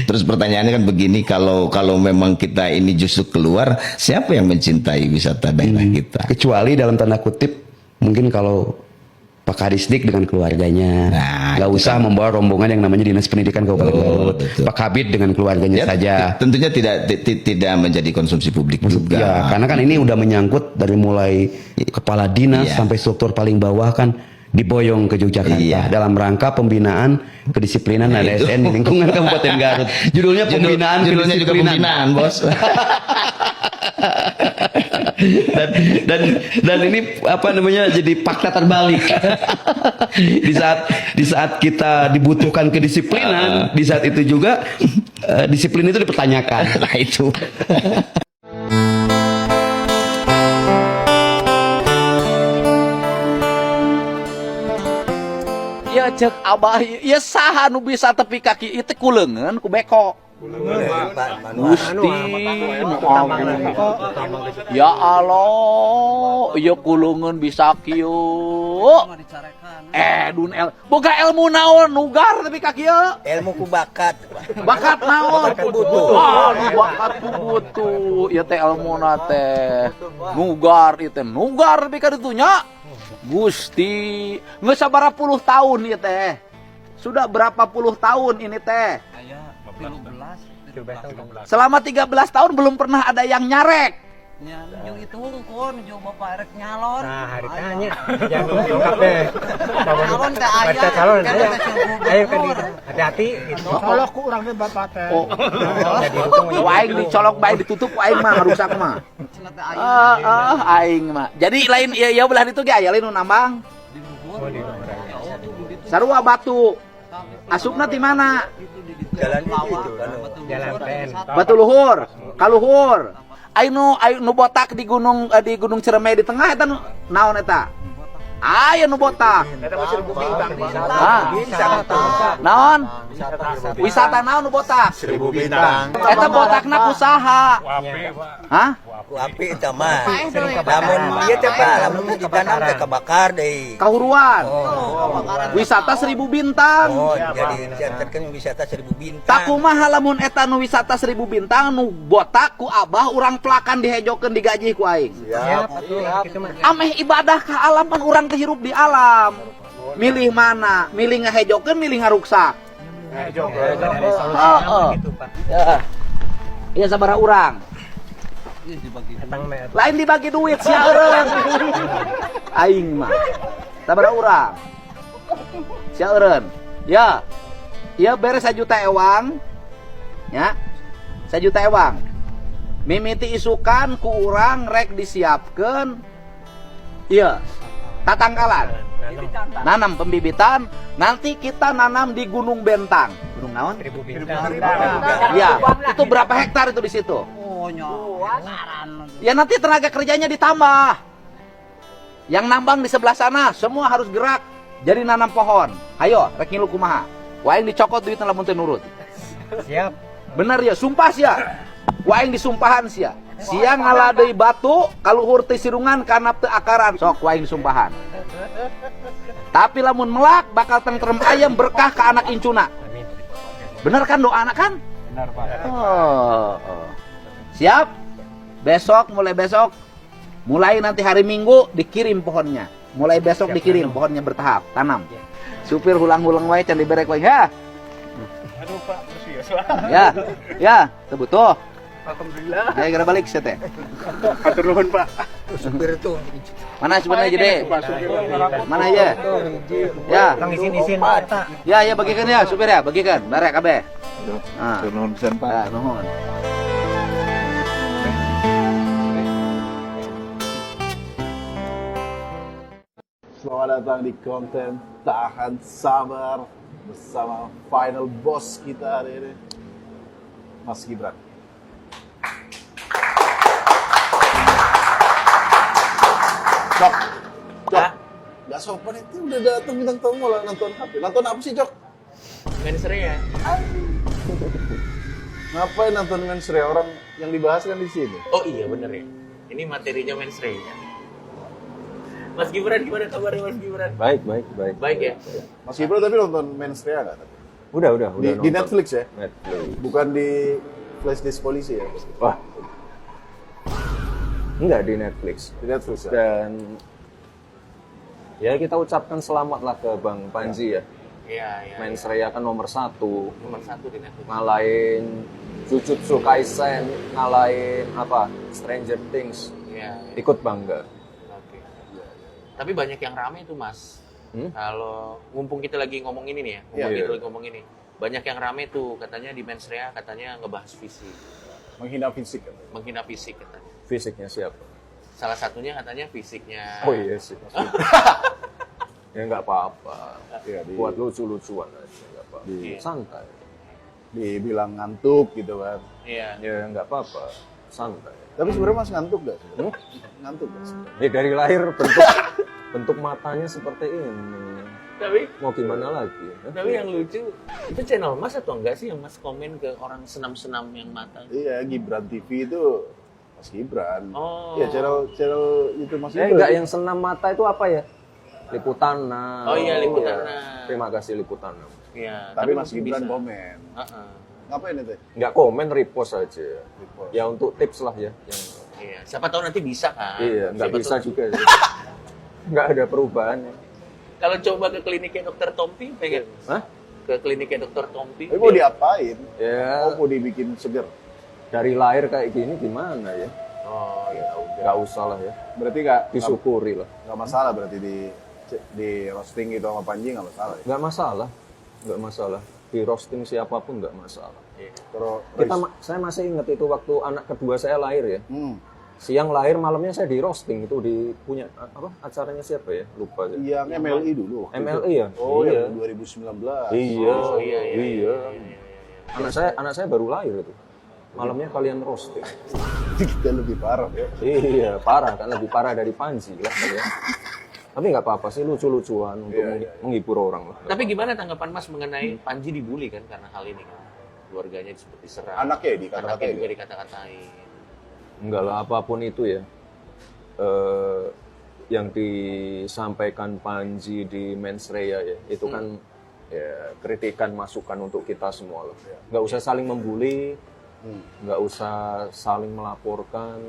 C: Terus pertanyaannya kan begini, kalau memang kita ini justru keluar, siapa yang mencintai wisata daerah kita?
T: Kecuali dalam tanda kutip, mungkin kalau Pak Kadisdik dengan keluarganya, nggak usah membawa rombongan yang namanya Dinas Pendidikan Kabupaten Garut. Pak Kabid dengan keluarganya saja.
C: Tentunya tidak menjadi konsumsi publik juga.
T: Ya, karena kan ini udah menyangkut dari mulai kepala dinas sampai struktur paling bawah kan diboyong ke Yogyakarta dalam rangka pembinaan kedisiplinan ASN di lingkungan Kabupaten Garut. Judulnya pembinaan
C: judulnya juga pembinaan, Bos.
T: dan ini apa namanya jadi fakta terbalik. di saat kita dibutuhkan kedisiplinan, di saat itu juga disiplin itu dipertanyakan.
C: Nah itu.
B: Ya cek abah, ya saha nu bisa tepi kaki itu kulengan ku beko. Gusti, ya Allah, ya kulungan bisa kieu. Boga ilmu naon nugar tapi ka kieu?
U: Ilmu ku bakat.
B: Bakat naon? Bakat ku butuh. Ya teh ilmuna teh nugar ieu nugar tapi ka ditunya. Gusti, geus sabaraha puluh tahun ieu teh. Sudah berapa puluh tahun ini teh? Selama 13 tahun belum pernah ada yang nyarek.
D: Ya, yang itu kon, jo bapak rek nyalon.
G: Nah, hari tanya. Jangan lengkap deh.
D: Nyalon teh aya.
G: Baca calon ayo. Ayo kan hati-hati gitu.
D: Kalau ku urang teh bapak teh.
B: Oh. Aing dicolok bae ditutup aing mah rusak mah. Aing mah. Jadi lain ya belah itu ge aya lain nu nambang. Sarua batu. Asupna di mana?
G: Jalan itu Jalan Pen.
B: Batu luhur, kaluhur. Ayo nu botak di gunung Ciremai di tengah eta naon eta? Aya nu botak.
G: Eta mah Seribu Bintang.
B: Naon? Wisata naon nu botak?
G: Seribu Bintang.
B: Eta botakna kusaha? Hah?
G: Ku api eta mah. Lamun ieu teh Pak, lamun ditanam teh kebakar deui.
B: Kahuruan. Wisata Seribu Bintang.
G: Oh, jadi diantarkeun wisata Seribu Bintang.
B: Takumaha lamun eta nu wisata Seribu Bintang nu botak ku abah urang pelakan dihejokeun digaji ku aing.
G: Siap.
B: Ameh ibadah ka alam pan urang teh hirup di alam. Milih mana? Milih ngahejokeun, milih ngaruksak. Ya. Iya sabaraha urang? Lain dibagi duit sia eureun. Aing mah. Sabaraha urang? Sia eureun. Ya. Ieu beres 1 juta ewang. Ya. 1 juta ewang. Mimiti isukan ku urang rek disiapkeun. Iya. Tatangkalan. Nanam pembibitan, nanti kita nanam di Gunung Bentang. Gunung naon?
G: Seribu Bintang.
B: Ya, itu berapa hektar itu di situ? Ya nanti tenaga kerjanya ditambah. Yang nambang di sebelah sana semua harus gerak jadi nanam pohon. Ayo, rek ngilu kumaha? Waing dicokot duitna lamun teu nurut.
G: Siap.
B: Bener ya, sumpah sia. Waing disumpahan sia. Sia ngaladeui batu kaluhur teh sirungan kana teu akaran sok waing disumpahan. Tapi lamun melak bakal tentrem ayam berkah ke anak incuna. Bener kan doa anak kan?
G: Benar Pak.
B: Oh. Siap? Mulai nanti hari Minggu dikirim pohonnya. Mulai besok dikirim pohonnya bertahap, tanam. Supir hulang-hulang wae can diberek wae. Ha.
G: Aduh Pak, serius.
B: Ya, teu butuh.
G: Alhamdulillah.
B: Ya gara balik sia teh.
G: Atur nuhun Pak. Supir itu.
B: Mana supirnya jadi? Mana ya? Ya.
G: Tang izin Pak.
B: Ya bagikan ya supir ya, bagikan. Barek kabeh. Nah,
G: nuhun pisan Pak.
B: Ya, nuhun.
L: Selamat datang di konten Tahan Sabar bersama final boss kita hari ini, Mas Gibran. Cok, gak sopan itu udah datang bintang tamu lah nonton HP. Nonton apa sih Cok?
N: Mensreya.
L: Ngapain nonton Mensreya? Orang yang dibahas kan di sini.
N: Oh iya bener ya. Ini materinya Mensreya. Mas Gibran gimana kabarnya Mas Gibran?
I: Baik.
N: Baik ya.
L: Mas Gibran tapi nonton Mensreya nggak?
I: Udah
L: Di Netflix ya?
I: Netflix.
L: Bukan di flash disk polisi ya?
I: Wah. Enggak di Netflix.
L: Di Netflix ya?
I: Dan ya kita ucapkan selamatlah ke Bang Panji ya.
N: Iya.
I: Mensreya kan nomor 1.
N: Nomor 1 di Netflix.
I: Ngalahin Jujutsu Kaisen, ngalahin Stranger Things.
N: Iya.
I: Ikut bangga.
N: Oke. Tapi banyak yang rame tuh Mas. Kalau mumpung kita lagi ngomong ini nih ya, kita lagi ngomong ini. Banyak yang rame tuh katanya di Mensreya katanya ngebahas fisik.
L: Menghina fisik kan?
N: Menghina fisik katanya.
I: Fisiknya siapa?
N: Salah satunya katanya fisiknya.
I: Oh iya sih. Ya nggak apa-apa.
L: Ya,
I: buat lucu-lucuan aja, nggak apa-apa. Santai.
L: Dibilang ngantuk gitu kan?
N: Iya.
I: Ya nggak apa-apa, santai.
L: Tapi sebenarnya Mas ngantuk nggak sih? Ngantuk nggak sih?
I: Ya dari lahir bentuk matanya seperti ini.
N: Tapi
I: mau gimana lagi?
N: Tapi yang lucu itu channel Mas atau enggak sih yang Mas komen ke orang senam-senam yang mata?
L: Iya, Gibran TV itu Mas Gibran.
N: Oh.
L: Iya, channel itu Mas Gibran.
I: Enggak, yang senam mata itu apa ya? Liputana.
N: Oh iya, Liputana.
I: Terima kasih Liputana.
N: Iya.
L: Tapi Mas Gibran komen. Ngapain itu?
I: Enggak komen, repost aja. Ya untuk tips lah ya.
N: Iya. Siapa tahu nanti bisa kan?
I: Iya, nggak bisa juga sih. Nggak ada perubahan.
N: Kalau coba ke kliniknya Dokter Tompi, pengen?
I: Hah?
N: Ke kliniknya Dokter Tompi.
L: Mau diapain?
I: Ya.
L: Mau dibikin seger?
I: Dari lahir kayak gini gimana ya?
N: Oh ya udah.
A: Nggak usah lah ya.
L: Berarti nggak
A: disyukuri lah.
L: Nggak masalah berarti di roasting gitu sama Panji nggak masalah ya?
A: Nggak masalah, nggak masalah. Di roasting siapapun nggak masalah.
L: Terus
A: Saya masih ingat itu waktu anak kedua saya lahir ya. Siang lahir, malamnya saya di roasting itu di punya apa acaranya siapa ya? Lupa ya.
L: yang MLI dulu. waktu
A: MLI
L: itu.
A: ya?
L: Oh
A: Iya.
L: yang 2019.
A: Iya.
L: Oh,
A: Iya. Anak saya baru lahir itu. Malamnya kalian roasting.
L: Kita lebih parah ya.
A: Iya, parah kan, lebih parah dari Panji lah ya. Tapi nggak apa-apa sih, lucu-lucuan untuk menghibur orang lah.
N: Tapi gimana tanggapan Mas mengenai Panji dibully kan karena hal ini kan? Keluarganya seperti diserang.
L: Anaknya dikata-katain.
N: Anaknya juga dikata-katain.
A: Enggak lah, apapun itu ya. Yang disampaikan Panji di Mensreya ya, itu kan ya kritikan, masukan untuk kita semua loh. Nggak usah saling membuli, nggak usah saling melaporkan,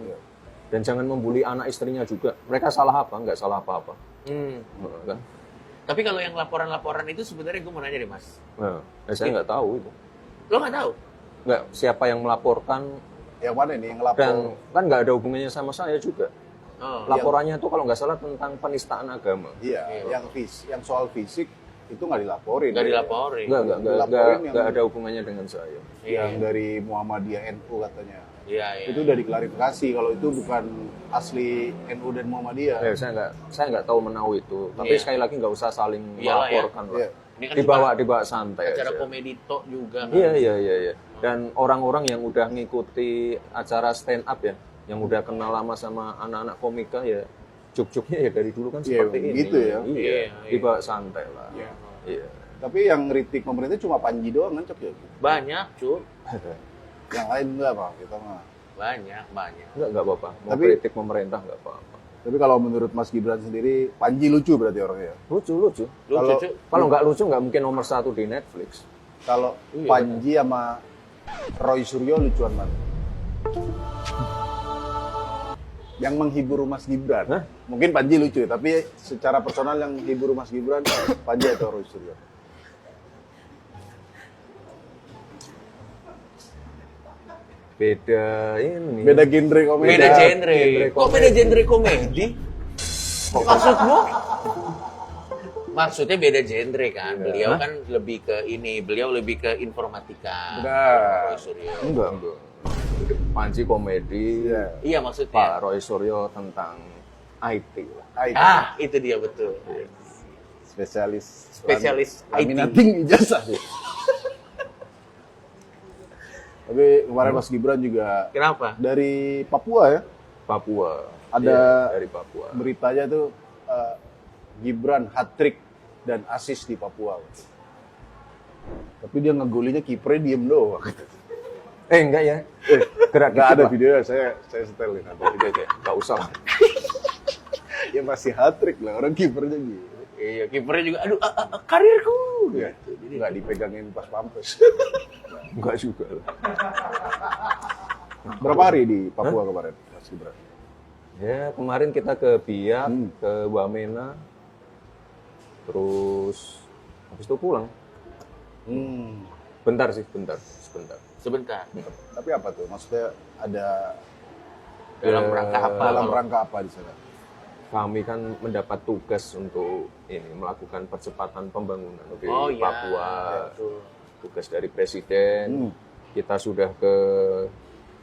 A: dan jangan membuli anak istrinya juga. Mereka salah apa? Nggak salah apa-apa. Kan?
N: Tapi kalau yang laporan-laporan itu sebenarnya gue mau nanya deh Mas.
A: Nah, saya nggak tahu itu.
N: Lo nggak tahu?
A: Nggak, siapa yang melaporkan?
L: Yang mana nih yang lapor?
A: Dan kan nggak ada hubungannya sama saya juga.
N: Oh,
A: Laporannya itu kalau nggak salah tentang penistaan agama.
L: Iya, yang soal fisik itu nggak dilaporin.
N: Nggak dilaporin.
A: Nggak ada hubungannya dengan saya.
L: Yang dari Muhammadiyah NU katanya.
N: Iya.
L: Itu udah diklarifikasi kalau itu bukan asli NU dan Muhammadiyah.
A: Ya, saya nggak tahu menahu itu. Tapi sekali lagi nggak usah saling melaporkan lah.
N: Ini kan
A: Dibawa santai
N: acara
A: aja.
N: komedi tok juga kan.
A: Iya. Dan orang-orang yang udah ngikuti acara stand up ya, yang udah kenal lama sama anak-anak komika ya, juk-juknya ya dari dulu kan seperti ini.
L: Gitu ya.
A: Iya. Dibawa santai lah. Iya.
L: Tapi yang kritik pemerintah cuma Panji doang kan, Cok ya?
N: Banyak, Cuk.
L: Yang lain enggak, Pak. Kita mah.
N: Banyak.
A: Nggak apa-apa. Mau
L: Tapi-
A: kritik pemerintah nggak apa-apa.
L: Tapi kalau menurut Mas Gibran sendiri, Panji lucu berarti orangnya.
A: Lucu. Kalau nggak lucu nggak mungkin nomor 1 di Netflix.
L: Kalau
A: Iya,
L: Panji sama Roy Suryo lucuan mana? Yang menghibur Mas Gibran. Mungkin Panji lucu, tapi secara personal yang menghibur Mas Gibran, Panji atau Roy Suryo?
A: Beda ini.
L: Beda genre komedi.
N: Beda genre. Kok beda genre komedi? Maksudmu? Maksudnya beda genre kan. Beliau kan lebih ke ini, beliau lebih ke informatika.
A: Benar.
N: Roy Suryo.
A: Enggak. Panji komedi.
N: Iya maksudnya.
A: Pak Roy Suryo tentang IT.
N: Ah, itu dia betul.
L: Spesialis
N: IT.
L: laminating ijazah. Tapi kemarin Mas Gibran juga
N: Kenapa?
L: dari Papua ya?
A: Papua.
L: Ada
A: Iya, dari Papua.
L: beritanya tuh Gibran hat-trick dan assist di Papua. Tapi dia ngegolinya kipernya diem doang.
A: Enggak ya. Gerak
L: Nggak
A: dikit,
L: ada
A: Pak.
L: videonya, saya setelin.
A: Nggak usah lah.
L: Ya masih hat-trick lah, orang kipernya gitu.
N: Iya, kipernya juga aduh karirku.
L: Ya, nggak dipegangin pas pampes.
A: Enggak juga lah.
L: Berapa hari di Papua kemarin, Mas Gibran?
A: Ya, kemarin kita ke Biak, ke Wamena, terus habis itu pulang. Bentar sih, sebentar.
L: Tapi apa tuh? Maksudnya ada
N: Dalam rangka apa?
L: Dalam rangka apa di sana?
A: Kami kan mendapat tugas untuk ini melakukan percepatan pembangunan di
N: Oh, iya.
A: Papua.
N: Ya, betul.
A: Tugas dari Presiden. Kita sudah ke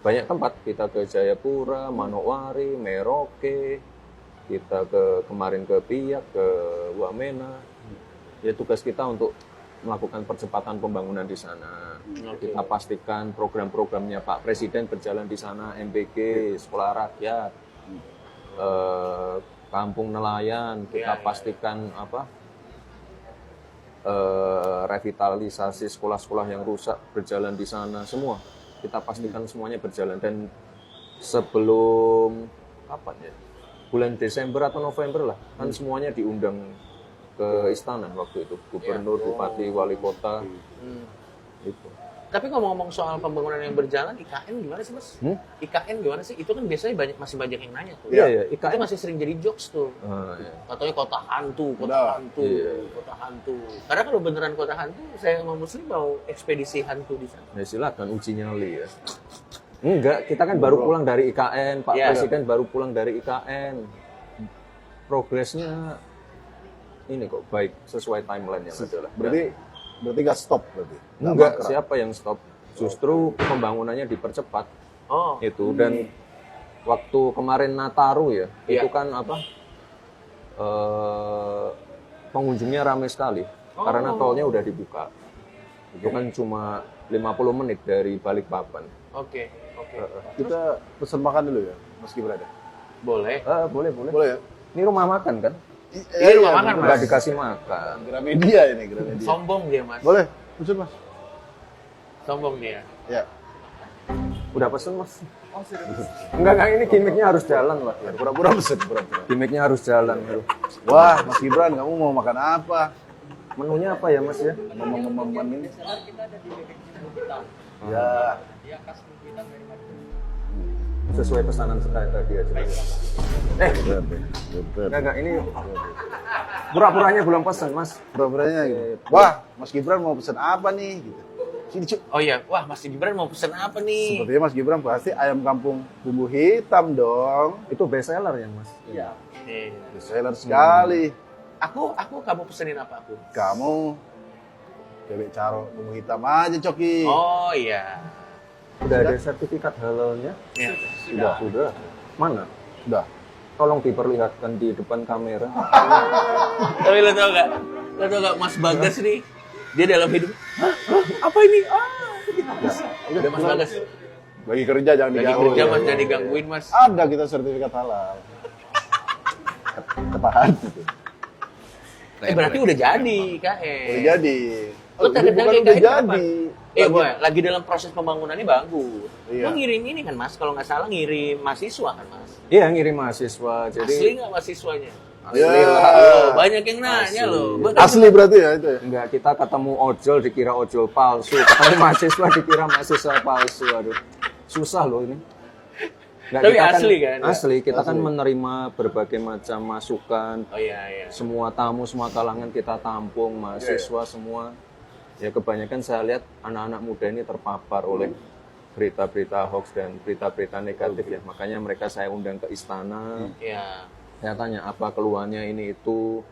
A: banyak tempat. Kita ke Jayapura, Manokwari, Merauke. Kita kemarin ke Biak, ke Wamena. Ya tugas kita untuk melakukan percepatan pembangunan di sana.
N: Oke.
A: Kita pastikan program-programnya Pak Presiden berjalan di sana, MBG, Sekolah Rakyat, Kampung Nelayan. Kita pastikan revitalisasi sekolah-sekolah yang rusak berjalan di sana, semua. Kita pastikan semuanya berjalan. Dan sebelum kapan ya? Bulan Desember atau November lah, kan semuanya diundang ke istana waktu itu, gubernur, bupati, wali kota. Itu.
N: Tapi ngomong-ngomong soal pembangunan yang berjalan, IKN gimana sih, Mas? IKN gimana sih? Itu kan biasanya masih banyak yang nanya tuh.
A: Iya,
N: Itu masih sering jadi jokes tuh. Katanya kota hantu. Kota hantu. Karena kalau beneran kota hantu, saya sama Muslim mau ekspedisi hantu di sana.
A: Ya silakan uji nyali ya. Enggak, kita kan baru pulang dari IKN, Pak
N: Iya.
A: Presiden baru pulang dari IKN. Progresnya ini kok baik sesuai timeline yang ada lah.
L: Berarti nggak stop berarti? Nggak
A: Enggak,
L: mangkrak?
A: siapa yang stop? Justru pembangunannya dipercepat.
N: Oh.
A: Itu dan waktu kemarin Nataru ya,
N: Iya.
A: itu kan apa? Pengunjungnya ramai sekali karena tolnya udah dibuka. Itu kan cuma 50 menit dari Balikpapan.
N: Oke.
L: Kita pesan makan dulu ya, Mas Gibran.
N: Boleh.
A: Boleh.
L: Boleh ya?
A: Ini rumah makan kan?
N: Ini rumah makan, Mas.
A: Nggak dikasih makan.
L: Gramedia ini, Gramedia.
N: Sombong dia, Mas.
L: Boleh, pesan Mas.
N: Sombong dia.
L: Ya.
A: Udah pesen Mas? Enggak, ini gimmicknya harus jalan Mas.
L: Pura-pura pesen, pura-pura.
A: Gimmicknya harus jalan.
L: Wah, Mas Gibran, kamu mau makan apa?
A: Menunya apa ya Mas ya?
L: Ngomong-ngomong ini. Ya.
A: Sesuai pesanan saya tadi aja. Enggak, ini pura-puranya belum pesan Mas.
L: Pura-puranya gitu. Wah, Mas Gibran mau pesan apa nih? Gitu. Sini, Cuk.
N: Oh iya, wah Mas Gibran mau pesen apa nih?
L: Sepertinya Mas Gibran pasti ayam kampung bumbu hitam dong.
A: Itu best seller ya Mas?
L: Iya. Best seller sekali.
N: Aku kamu pesenin apa aku?
L: Kamu bebek caro bumbu hitam aja, Coki.
N: Oh iya.
A: Udah ada sertifikat halalnya?
N: Ya.
A: Sudah. Mana?
L: Sudah.
A: Tolong diperlihatkan di depan kamera.
N: Tapi lo tau gak Mas Bagas nih, dia dalam hidup, apa ini? Udah Mas Bagas.
L: Lagi kerja jangan
N: Lagi
L: diganggu.
N: kerja Mas, jangan digangguin Mas.
L: Ada kita sertifikat halal. Ketahan gitu.
N: Berarti udah jadi KN.
L: Udah jadi.
N: Lo tanda
L: Bukan
N: lagi
L: udah
N: KN
L: jadi.
N: kapan? Boy, lagi dalam proses pembangunannya bagus.
L: Iya.
N: Lo ngirim ini kan Mas, kalau nggak salah ngirim mahasiswa kan Mas?
A: Iya, ngirim mahasiswa. Jadi
N: Asli nggak mahasiswanya?
A: Asli
L: Ya.
A: lah.
N: Loh, banyak yang nanya loh.
L: Asli berarti ya itu ya?
A: Enggak, kita ketemu ojol dikira ojol palsu. Ketemu mahasiswa dikira mahasiswa palsu. Aduh. Susah loh ini. Nggak,
N: Tapi
A: kita
N: asli kan?
A: Asli, kita kan
L: Asli.
A: menerima berbagai macam masukan.
N: Oh iya.
A: Semua tamu, semua kalangan kita tampung, mahasiswa semua. Ya kebanyakan saya lihat anak-anak muda ini terpapar oleh berita-berita hoax dan berita-berita negatif ya. Makanya mereka saya undang ke istana.
N: Iya.
A: Saya tanya apa keluhannya ini itu.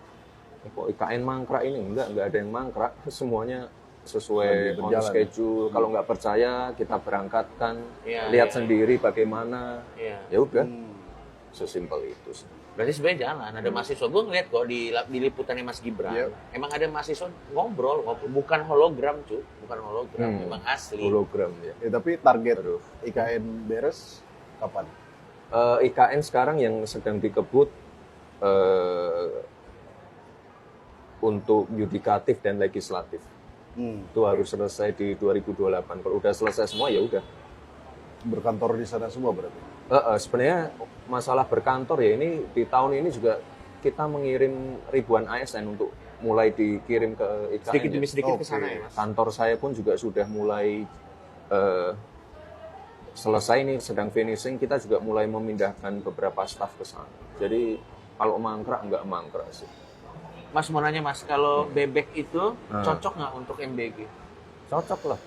A: Kok IKN mangkrak ini? Enggak ada yang mangkrak. Semuanya sesuai on
L: Berjalan.
A: schedule. Kalau nggak percaya kita berangkatkan,
N: Iya,
A: lihat
N: iya.
A: sendiri bagaimana.
N: Iya.
A: Ya udah. Sesimpel itu sih.
N: Berarti sebenarnya jalan. Ada mahasiswa, gue ngeliat kok di liputannya Mas Gibran.
L: Iya.
N: Emang ada mahasiswa ngobrol, bukan hologram cuy, bukan hologram, emang asli.
A: Hologram ya.
L: Tapi target IKN beres kapan?
A: IKN sekarang yang sedang dikebut untuk yudikatif dan legislatif. Itu harus selesai di 2028. Kalau udah selesai semua ya udah.
L: Berkantor di sana semua berarti?
A: Sebenarnya masalah berkantor ya ini di tahun ini juga kita mengirim ribuan ASN untuk mulai dikirim ke IKN.
N: Sedikit demi
A: ya.
N: sedikit ke sana ya Mas?
A: Kantor saya pun juga sudah mulai selesai nih, sedang finishing. Kita juga mulai memindahkan beberapa staf ke sana. Jadi kalau mangkrak nggak mangkrak sih.
N: Mas mau nanya Mas, kalau bebek itu cocok nggak untuk MBG?
A: Cocok lah.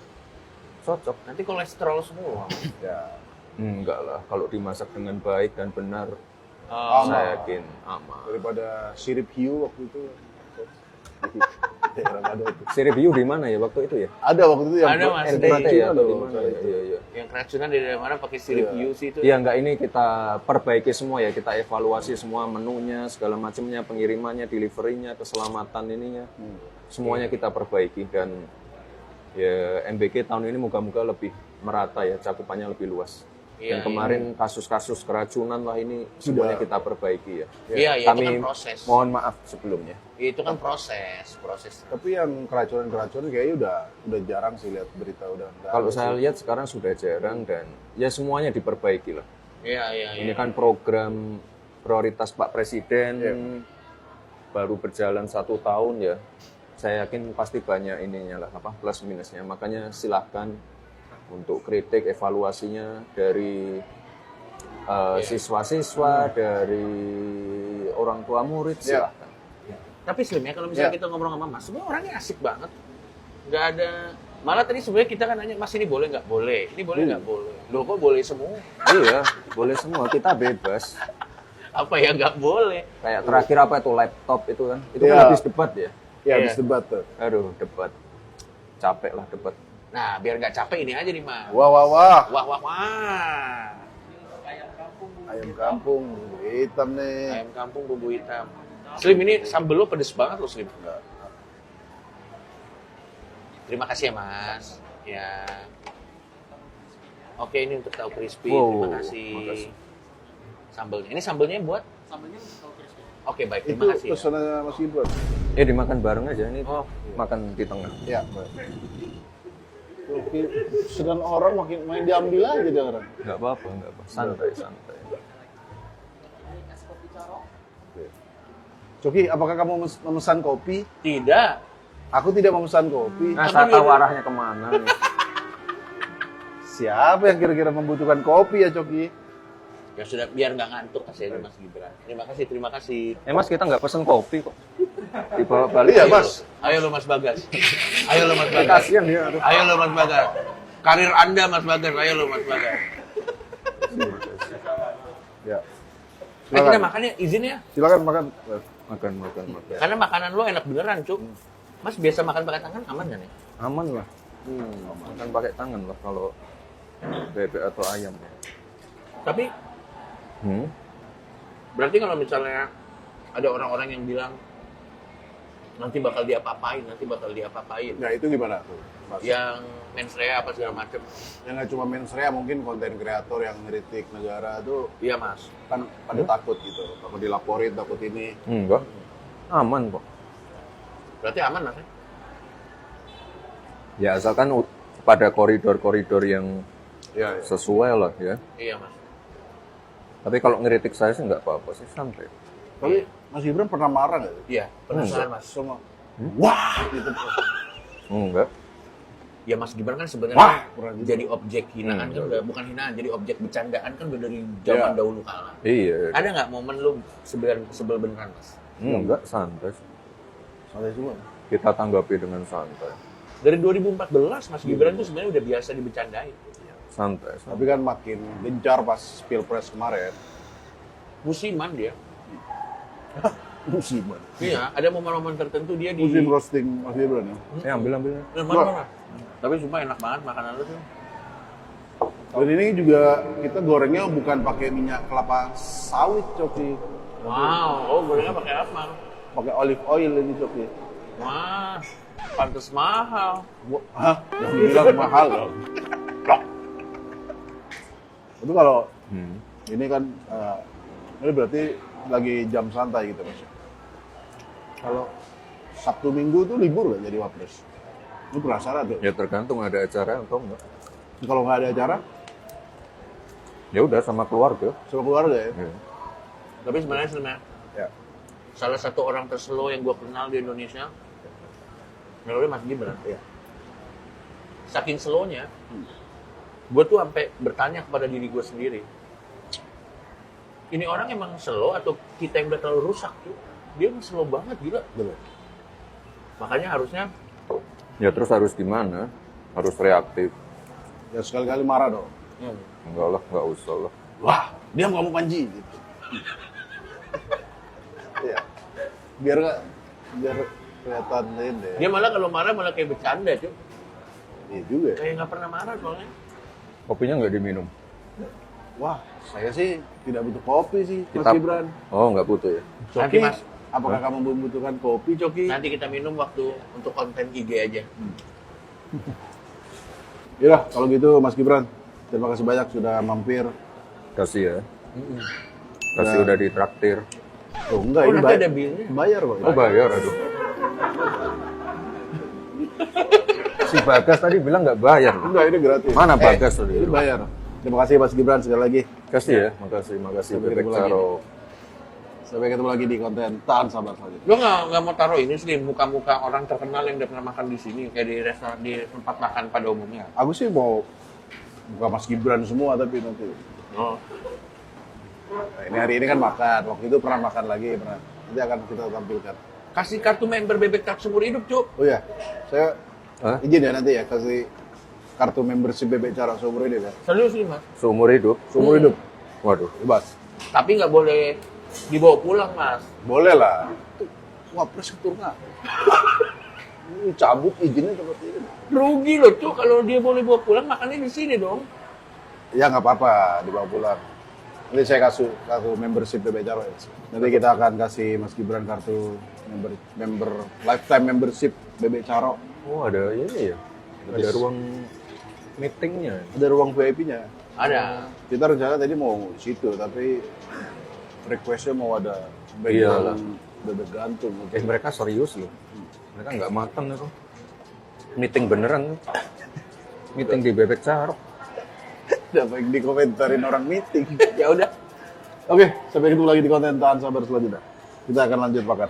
A: Cocok.
N: Nanti kolesterol semua.
L: Ya.
A: Enggak lah, kalau dimasak dengan baik dan benar, saya yakin aman.
L: Daripada sirip hiu waktu itu. Daerah ada itu.
A: Sirip hiu di mana ya waktu itu ya?
L: Ada waktu itu yang
N: Ada, Mas.
A: NTT ya atau di
L: loh,
A: mana?
L: saya itu.
A: Iya.
N: Yang keracunan dari mana pakai sirip hiu sih itu?
A: Iya, enggak, ini kita perbaiki semua ya, kita evaluasi semua menunya, segala macamnya, pengirimannya, deliverynya, keselamatan ininya. Semuanya kita perbaiki dan ya MBG tahun ini moga-moga lebih merata ya, cakupannya lebih luas.
N: Iya,
A: Dan kemarin kasus-kasus keracunan lah ini semuanya kita perbaiki ya.
N: Iya, itu
A: Kami
N: kan proses.
A: mohon maaf sebelumnya.
N: Itu kan proses.
L: Tapi yang keracunan kayaknya udah jarang sih lihat berita udah. nggak
A: Kalau
L: ada
A: saya
L: sih.
A: lihat sekarang sudah jarang dan ya semuanya diperbaiki lah.
N: Iya.
A: Ini kan program prioritas Pak Presiden
L: Iya.
A: baru berjalan 1 tahun ya. Saya yakin pasti banyak ininya lah, plus minusnya. Makanya silahkan untuk kritik evaluasinya dari siswa-siswa, dari orang tua murid silahkan.
N: Tapi Slim ya, kalau misalnya kita ngobrol sama Mas, semua orangnya asik banget. Nggak ada, malah tadi sebenarnya kita kan nanya, Mas ini boleh nggak boleh? Ini boleh nggak boleh? Loh kok boleh semua?
A: Iya, boleh semua. Kita bebas.
N: Apa yang nggak boleh?
A: Kayak terakhir apa itu laptop itu kan? Itu
L: Iya.
A: kan habis debat ya?
L: Iya, habis debat tuh.
A: Aduh, debat. Capek lah debat.
N: Nah, biar nggak capek ini aja nih, Mas.
L: Wah, wah, wah.
N: Wah, wah, wah.
L: Ayam kampung, bumbu hitam nih.
N: Ayam kampung bumbu hitam. Slim, ini sambel lo pedes banget lo, Slim. Terima kasih ya, Mas. Ya. Oke, ini untuk tahu crispy.
A: Wow,
N: Terima kasih.
A: makasih.
N: Sambelnya. Ini sambelnya buat? Sambelnya untuk tahu crispy. Oke, baik. Terima kasih.
L: Itu pesanannya Mas Gibran.
A: Dimakan bareng aja. Ini makan di tengah.
L: Iya, Oke, sedang orang main diambil aja dia orang.
A: Nggak apa-apa, nggak apa. Santai, santai.
L: Coki, apakah kamu memesan kopi?
N: Tidak.
L: Aku tidak memesan kopi.
A: Nah, saya tahu arahnya kemana nih.
L: Siapa yang kira-kira membutuhkan kopi ya, Coki?
N: Ya sudah, biar nggak ngantuk kasih aja Mas Gibran. Terima kasih, terima kasih.
A: Mas, kita nggak pesen kopi kok. Dibawa balik.
L: Iya, Mas.
N: Ayo lo Mas Bagas. Ayo lo Mas Bagas.
A: Kasihan dia.
N: Ayo lo Mas Bagas. Karir Anda Mas Bagas. Ayo lo Mas Bagas.
L: Ya.
N: Kita makan ya, izin ya.
L: Silakan makan.
A: Makan.
N: Karena makanan lo enak beneran, Cuk. Mas biasa makan pakai tangan aman nggak nih?
A: Aman lah. Makan pakai tangan lah kalau bebek atau ayam.
N: Tapi berarti kalau misalnya ada orang-orang yang bilang nanti bakal diapa-apain.
L: Nah, itu gimana tuh, Mas?
N: Yang mensrea apa segala macam.
L: Yang nggak cuma mensrea, mungkin konten kreator yang ngeritik negara tuh.
N: Iya, Mas.
L: Kan pada takut gitu. Takut dilaporin, takut ini.
A: Enggak. Aman kok.
N: Berarti aman, Mas?
A: Ya, asalkan pada koridor-koridor yang sesuai lah ya.
N: Iya, Mas.
A: Tapi kalau ngeritik saya sih nggak apa-apa sih, santai.
L: Tapi Mas Gibran pernah marah nggak?
N: Iya, pernah Mas.
L: Semua. Wah, gitu.
A: Enggak.
N: Ya Mas Gibran kan
L: Wah,
N: sebenarnya
L: kurang gitu.
N: jadi objek hinaan kan udah, bukan hinaan, jadi objek bercandaan kan udah dari zaman dahulu kala.
A: Iya.
N: Ada nggak momen lu sebel beneran, Mas?
A: Enggak, santai.
L: Santai semua.
A: Kita tanggapi dengan santai.
N: Dari 2014 Mas Gibran tuh sebenarnya udah biasa dibercandain.
A: Santai.
L: Tapi kan makin gencar pas Pilpres kemarin.
N: Musiman dia.
L: Musiman.
N: Iya, ada momen-momen tertentu dia di
L: Musim roasting Mas Gibran ya.
A: Ambil.
N: Mana. Tapi sumpah enak banget makanan lu tuh.
L: Dan ini juga kita gorengnya bukan pakai minyak kelapa sawit, Coki.
N: Wow, gorengnya pakai apa?
L: Pakai olive oil ini, Coki.
N: Wah, pantes mahal.
L: Hah? Yang bilang mahal dong. Itu kalau ini kan ini berarti lagi jam santai gitu, Mas. Kalau Sabtu Minggu tuh libur nggak jadi wapres? Lu penasaran tuh?
A: Ya tergantung ada acara atau enggak.
L: Kalau nggak ada acara?
A: Ya udah sama keluarga.
L: Sama keluarga ya?
N: Tapi sebenarnya salah satu orang terslow yang gue kenal di Indonesia, namanya Mas Gibran.
L: Iya.
N: Saking slow-nya, gue tuh sampai bertanya kepada diri gue sendiri, ini orang emang slow atau kita yang udah terlalu rusak tuh? Dia emang slow banget, gila.
L: Betul.
N: Makanya harusnya
A: Ya terus harus gimana? Harus reaktif.
L: Ya sekali-kali marah dong.
A: Enggak lah, enggak usah lah.
L: Wah, dia nggak mau Panji gitu. Iya. Biar kelihatan ini.
N: dia malah kalau marah malah kayak bercanda cuy.
L: Iya juga.
N: Kayak nggak pernah marah soalnya.
A: Kopinya nggak diminum.
L: Wah, saya sih tidak butuh kopi sih, Mas
A: Kita-
L: Gibran.
A: Oh, nggak butuh ya?
N: Nanti
L: Coki,
N: Mas,
L: apakah kamu membutuhkan kopi, Coki?
N: nanti kita minum waktu untuk konten IG aja.
L: Ya, kalau gitu Mas Gibran, terima kasih banyak sudah mampir.
A: Kasih ya. Kasih
L: Ya.
A: udah ditraktir.
L: Oh enggak,
N: Oh,
L: ini
N: nanti ada bilnya.
L: bayar kok.
A: Oh bayar, aduh. Si Bagas tadi bilang nggak bayar.
L: Enggak, ini gratis.
A: Mana Bagas tadi?
L: Ini bayar. Terima kasih Mas Gibran sekali lagi.
A: Kasih ya, makasih
L: Sampai
A: Bebek
L: ketemu lagi.
A: Caro.
L: Sampai ketemu lagi di konten Tahan Sabar selanjutnya.
N: Lo nggak mau taruh ini sih muka-muka orang terkenal yang udah pernah makan di sini kayak di restoran di tempat makan pada umumnya.
L: Aku sih mau buka Mas Gibran semua tapi nanti.
N: Oh.
L: Nah, ini hari ini kan makan, waktu itu pernah makan lagi, pernah. Nanti akan kita tampilkan.
N: Kasih kartu member Bebek Tak seumur hidup, Cuk.
L: Oh ya, saya izin ya nanti ya kasih kartu membership Bebek Cara seumur hidup ya?
N: Serius nih Mas.
A: Seumur hidup.
L: Seumur hidup.
A: Waduh.
L: Bebas.
N: Tapi nggak boleh dibawa pulang Mas.
L: Boleh lah. Itu wapres ketur nggak? Ini cabut izinnya seperti ini.
N: Rugi loh tuh kalau dia boleh bawa pulang makannya di sini dong.
L: Ya nggak apa-apa dibawa pulang. Nanti saya kasih kartu membership Bebek Cara ya. Nanti kita akan kasih Mas Gibran kartu member lifetime membership Bebek Cara.
A: Oh ada ini ya? Ada ruang meetingnya?
L: Ada ruang VIP-nya.
N: Ada.
L: Kita rencana tadi mau situ, tapi request-nya mau ada
A: Iyalah.
L: background bebek gantung.
A: Mereka serius loh. Mereka nggak matang itu. Meeting beneran. Meeting di Bebek Cara.
L: Udah baik dikomentarin orang meeting.
N: Ya udah.
L: Oke, sampai ketemu lagi di konten Tahan Sabar selanjutnya. Kita akan lanjut pakat.